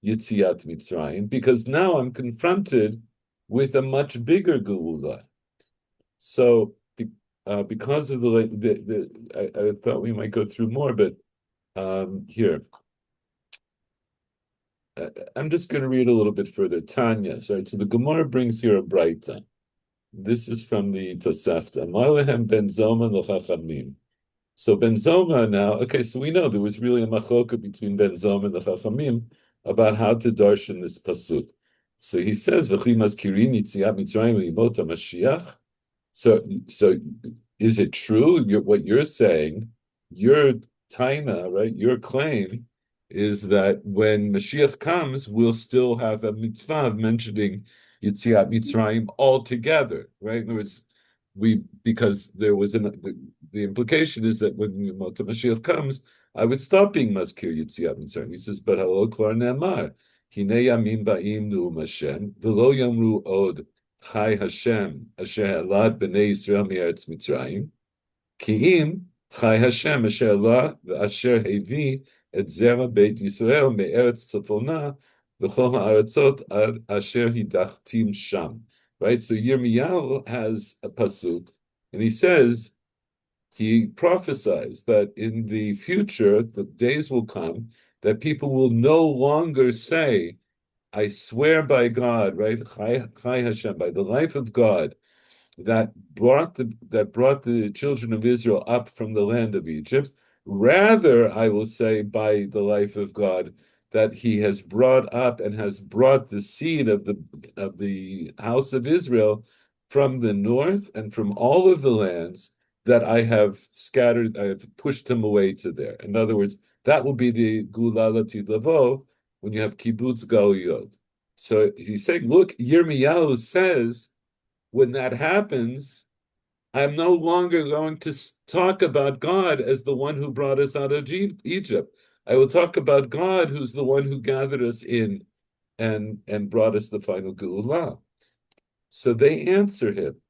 Yitziat Mitzrayim, because now I'm confronted with a much bigger Geula. So because of I thought we might go through more, but here. I'm just going to read a little bit further. Tanya, right? So the Gemara brings here a Braita. This is from the Tosefta. Ma'alehem ben Zoma l'chachamim. So ben Zoma now, okay, so we know there was really a machloka between ben Zoma and the Chachamim about how to darshan this pasuk. So he says, "V'chi mazkirin yitziat Mitzrayim v'yimot HaMashiach." So is it true? What you're saying, your taina, right? Your claim is that when Mashiach comes, we'll still have a mitzvah of mentioning Yitziat Mitzrayim altogether, right? In other words, because there was the implication is that when Mashiach comes, I would stop being Maskir Yitziat Mitzrayim. He says, but halo kvar ne'amar, hinei yamim ba'im nu'um Hashem, v'lo yamru od chai Hashem asher elad b'nei Yisrael mi'eretz Mitzrayim, ki'im chai Hashem asher elad v'asher hevi et zera beit Yisrael me'eretz tzafona v'chol ha'aratzot ad asher hidachtim sham. Right? So Yirmiyahu has a pasuk, and he prophesies that in the future, the days will come that people will no longer say, I swear by God, right? Chai Hashem, by the life of God, that brought the children of Israel up from the land of Egypt. Rather, I will say, by the life of God, that he has brought up and has brought the seed of the house of Israel from the north and from all of the lands that I have scattered, I have pushed him away to there. In other words, that will be the Gula Latid Lavo when you have Kibbutz Galuyot. So he's saying, look, Yirmiyahu says, when that happens, I'm no longer going to talk about God as the one who brought us out of Egypt. I will talk about God, who's the one who gathered us in and brought us the final Geulah. So they answer him,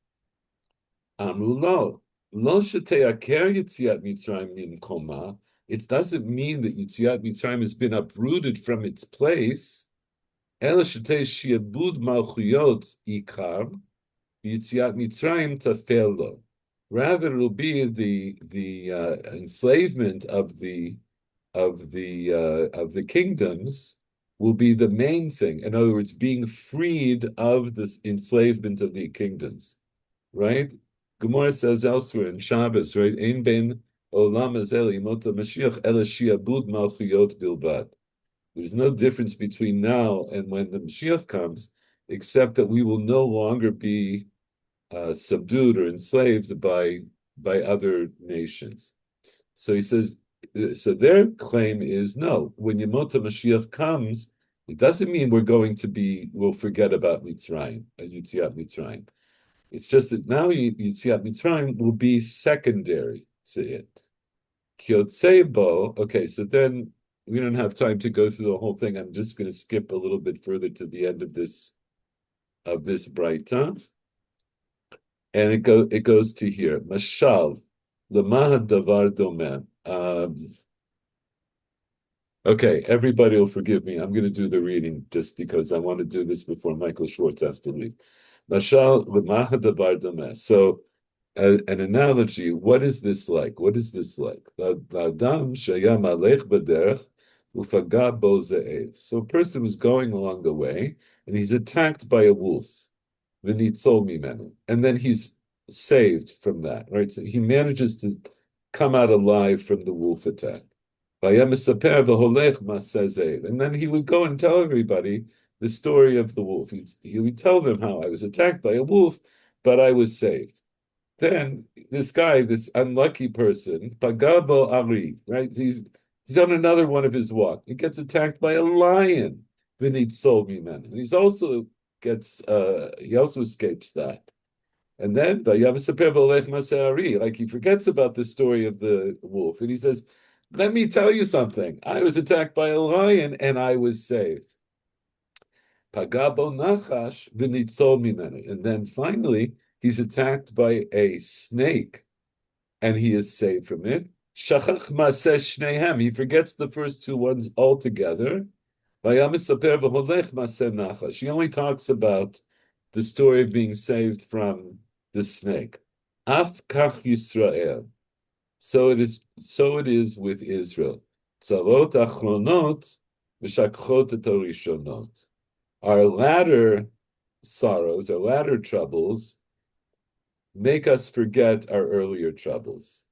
Amru lo sheteaker Yitziat Mitzrayim min koma. It doesn't mean that Yitziat Mitzrayim has been uprooted from its place. Ela shetei shiabud malchuyot ikar. Yitziat Mitzrayim tafelo. Rather, it'll be the enslavement of the kingdoms will be the main thing. In other words, being freed of the enslavement of the kingdoms, right? Gemara says elsewhere in Shabbos, right? Ein ben olam hazel yimot Mashiach ela shiabud malchuyot bilvad. There's no difference between now and when the Mashiach comes, except that we will no longer be subdued or enslaved by other nations. So he says, so their claim is no. When Yemot Mashiach comes, it doesn't mean we'll forget about Mitzrayim, Yitziat Mitzrayim. It's just that now Yitziat Mitzrayim will be secondary to it. Kyotsebo, okay, so then we don't have time to go through the whole thing. I'm just going to skip a little bit further to the end of this Braita. And it goes to here. Mashal, lemaha davar domem. Okay, everybody will forgive me. I'm going to do the reading just because I want to do this before Michael Schwartz has to leave. Mashal, lemaha davar domem. So, an analogy. What is this like? What is this like? L'adam shayam alech b'derech ufaga bo ze'ev. So, a person was going along the way, and he's attacked by a wolf. And then he's saved from that, right? So he manages to come out alive from the wolf attack. And then he would go and tell everybody the story of the wolf. He would tell them how I was attacked by a wolf, but I was saved. Then this guy, this unlucky person, Pagabo Ari, right? He's on another one of his walk. He gets attacked by a lion. And he's also he also escapes that. And then like he forgets about the story of the wolf, and he says, let me tell you something. I was attacked by a lion and I was saved. Pagabo nachash and then finally he's attacked by a snake and he is saved from it. Shachach maseh shnehem. He forgets the first two ones altogether. She only talks about the story of being saved from the snake. Af kach Yisrael. So it is with Israel. Tzarot achronot v'shakchot et harishonot. Our latter sorrows, our latter troubles, make us forget our earlier troubles.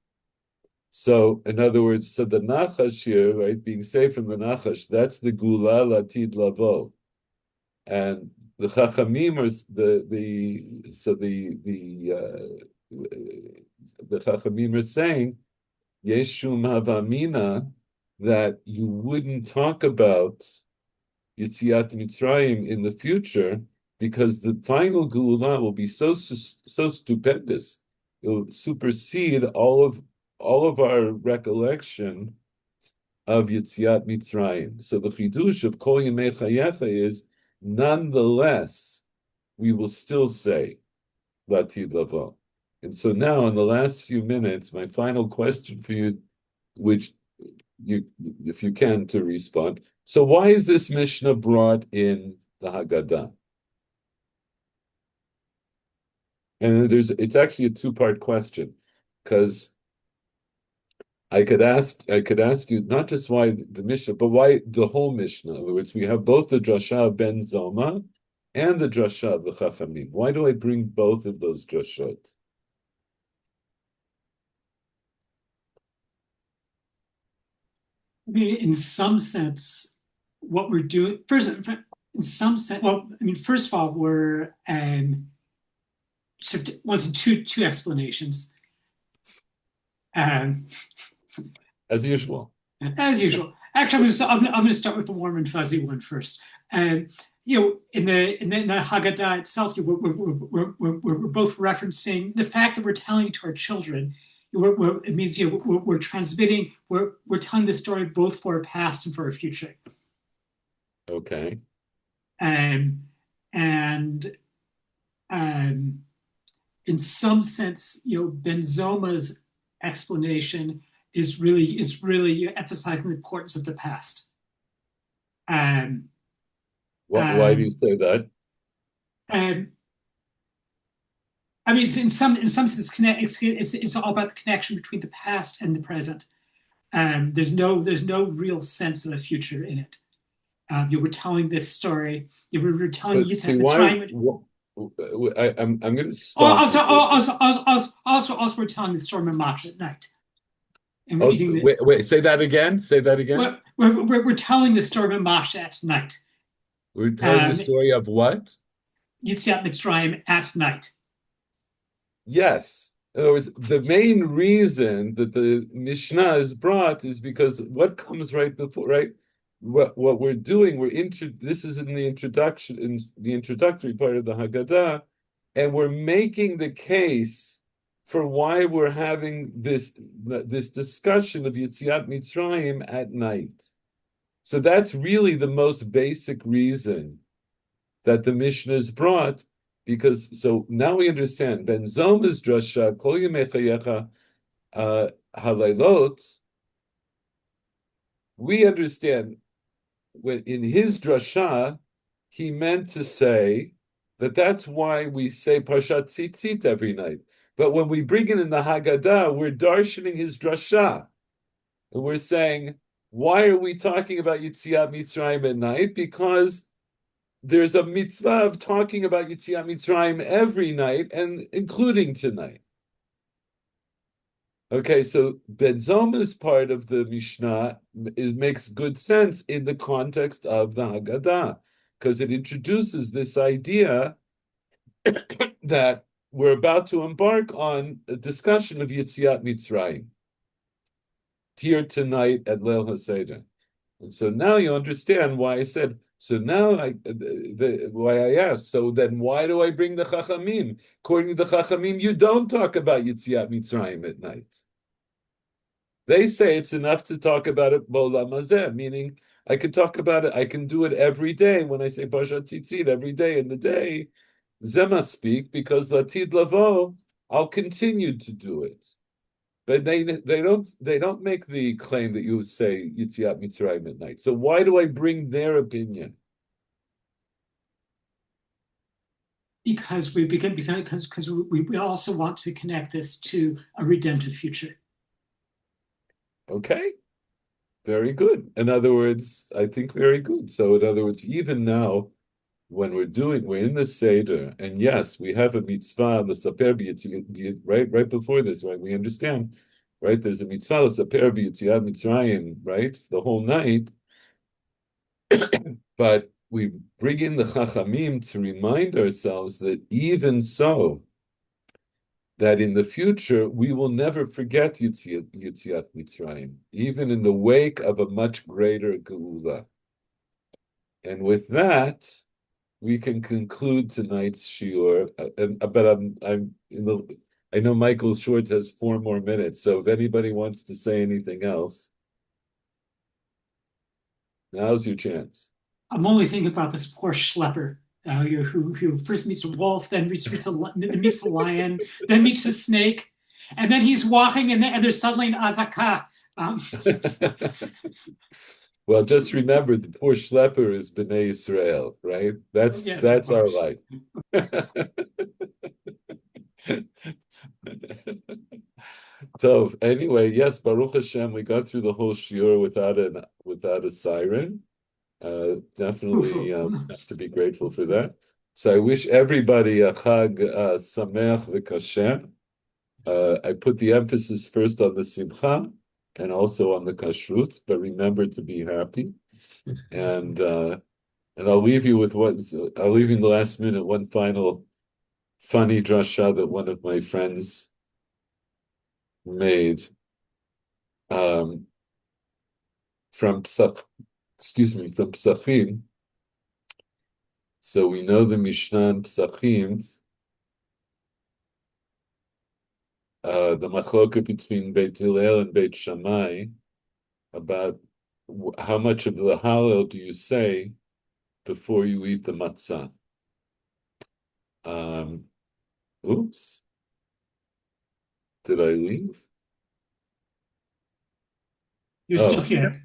So, in other words, so the nachash here, right, being saved from the nachash, that's the gula latid lavo, and the chachamim are the chachamim are saying yeshum havamina that you wouldn't talk about Yitziat Mitzrayim in the future because the final gula will be so stupendous, it will supersede all of our recollection of Yitziat Mitzrayim. So the chidush of Kol Yemei Chayecha is, nonetheless, we will still say Latid Lavo. And so now, in the last few minutes, my final question for you, which you, if you can, to respond. So why is this Mishnah brought in the Haggadah? And it's actually a two-part question, because I could ask you not just why the Mishnah, but why the whole Mishnah. In other words, we have both the drasha of Ben Zoma and the drasha of the Chachamim. Why do I bring both of those drashot? I mean, in some sense, what we're doing first, in some sense. Well, I mean, first of all, we're sort of wasn't two explanations. Um, As usual. as usual. Actually, I'm going to start with the warm and fuzzy one first. In the Haggadah itself, we're both referencing the fact that we're telling it to our children. It means we're transmitting, we're telling the story both for our past and for our future. Okay. And in some sense, Ben Zoma's explanation is really emphasizing the importance of the past. Why do you say that? And I mean, in some sense, it's all about the connection between the past and the present. There's no real sense of the future in it. You were telling this story. You were telling you see, I'm going to stop. Also, we're telling the story of Mamash at night. And we're eating wait, say that again. Say that again. We're telling the story of Mamash at night. We're telling the story of what? Yetziat Mitzrayim at night. Yes. In other words, the main reason that the Mishnah is brought is because what comes right before, right? What we're doing, this is in the introduction, in the introductory part of the Haggadah, and we're making the case for why we're having this discussion of Yetziat Mitzrayim at night. So that's really the most basic reason that the Mishnah is brought, because so now we understand Ben Zoma's drasha Kol Yemei Chayecha Halaylot. We understand when in his drasha he meant to say that that's why we say Parshat Tzitzit every night. But when we bring it in the Haggadah, we're darshaning his drasha, and we're saying, why are we talking about Yetziat Mitzrayim at night? Because there's a mitzvah of talking about Yetziat Mitzrayim every night, and including tonight. Okay, so Ben Zoma's part of the Mishnah makes good sense in the context of the Haggadah, because it introduces this idea that we're about to embark on a discussion of Yetziat Mitzrayim here tonight at Leil HaSeder. And so now you understand why I said, so now why I asked, so then why do I bring the Chachamim? According to the Chachamim, you don't talk about Yetziat Mitzrayim at night. They say it's enough to talk about it B'olam Hazeh, meaning I can talk about it, I can do it every day. When I say Parshat Tzitzit every day in the day, Zema speak, because Latid Lavo, I'll continue to do it. But they don't make the claim that you say Yetziat Mitzrayim at night. So why do I bring their opinion? Because we also want to connect this to a redemptive future. Okay, very good. In other words, I think very good. So in other words, even now, when we're in the Seder, and yes, we have a mitzvah, the saper right before this, right? We understand, right? There's a mitzvah, the saper b'yetziat Mitzrayim, right? The whole night. But we bring in the Chachamim to remind ourselves that even so, that in the future, we will never forget Yetziat Mitzrayim, even in the wake of a much greater Geula. And with that, we can conclude tonight's shiur. But I know Michael Schwartz has 4 more minutes, so if anybody wants to say anything else, now's your chance. I'm only thinking about this poor schlepper who first meets a wolf, then meets a lion, then meets a snake, and then he's walking, and there's suddenly an azakah. Well, just remember, the poor schlepper is Bnei Israel, right? That's our life. So anyway, yes, Baruch Hashem, we got through the whole shiur without a siren. Definitely have to be grateful for that. So I wish everybody a Chag Sameach v'Kasher. I put the emphasis first on the Simcha and also on the Kashrut, but remember to be happy. And I'll leave you with I'll leave you in the last minute one final funny drasha that one of my friends made um, from from Psachim. So we know the Mishnah in Psachim, the machloket between Beit Hillel and Beit Shammai about how much of the Hallel do you say before you eat the matzah. Um, oops, did I leave? You're still here.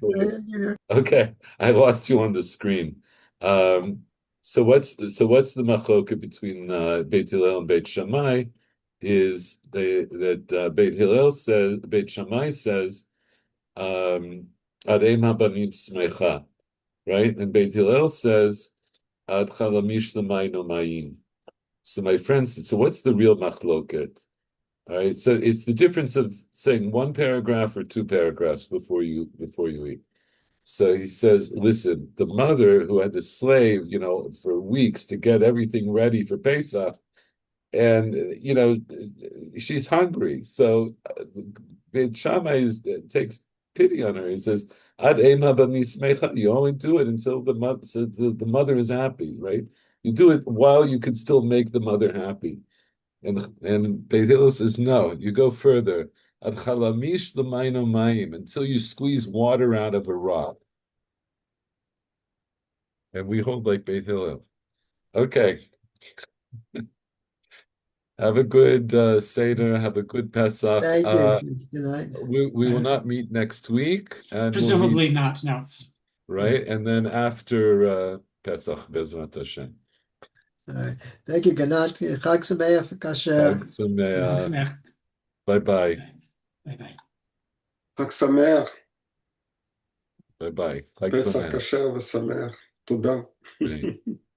Okay, I lost you on the screen. So what's the machloket between Beit Hillel and Beit Shammai? Is that Beit Shammai says Adem habanim smecha, right? And Beit Hillel says Ad chalamish l'mayno mayim. So my friends, so what's the real machloket? All right, so it's the difference of saying one paragraph or two paragraphs before you eat. So he says, listen, the mother who had to slave, for weeks to get everything ready for Pesach, and she's hungry. So Beit Shammai takes pity on her. He says, "Ad ema b'mismecha." You only do it until the mother is happy, right? You do it while you can still make the mother happy. And Beit Hillel says, no, you go further. Ad chalamish l'mayno mayim, until you squeeze water out of a rock. And we hold like Beit Hillel. Okay. Have a good Seder. Have a good Pesach. Thank you. Good night. We will not meet next week, and we'll meet, Presumably not, no. right? And then after Pesach, Bezrat Hashem. All right. Thank you. Good night. Chag Sameach Kasher. Chag Sameach. Chag Bye-bye. Bye-bye. חג שמח, Bye-bye. Chag פסח Sameach. כשר ושמח. תודה. Right.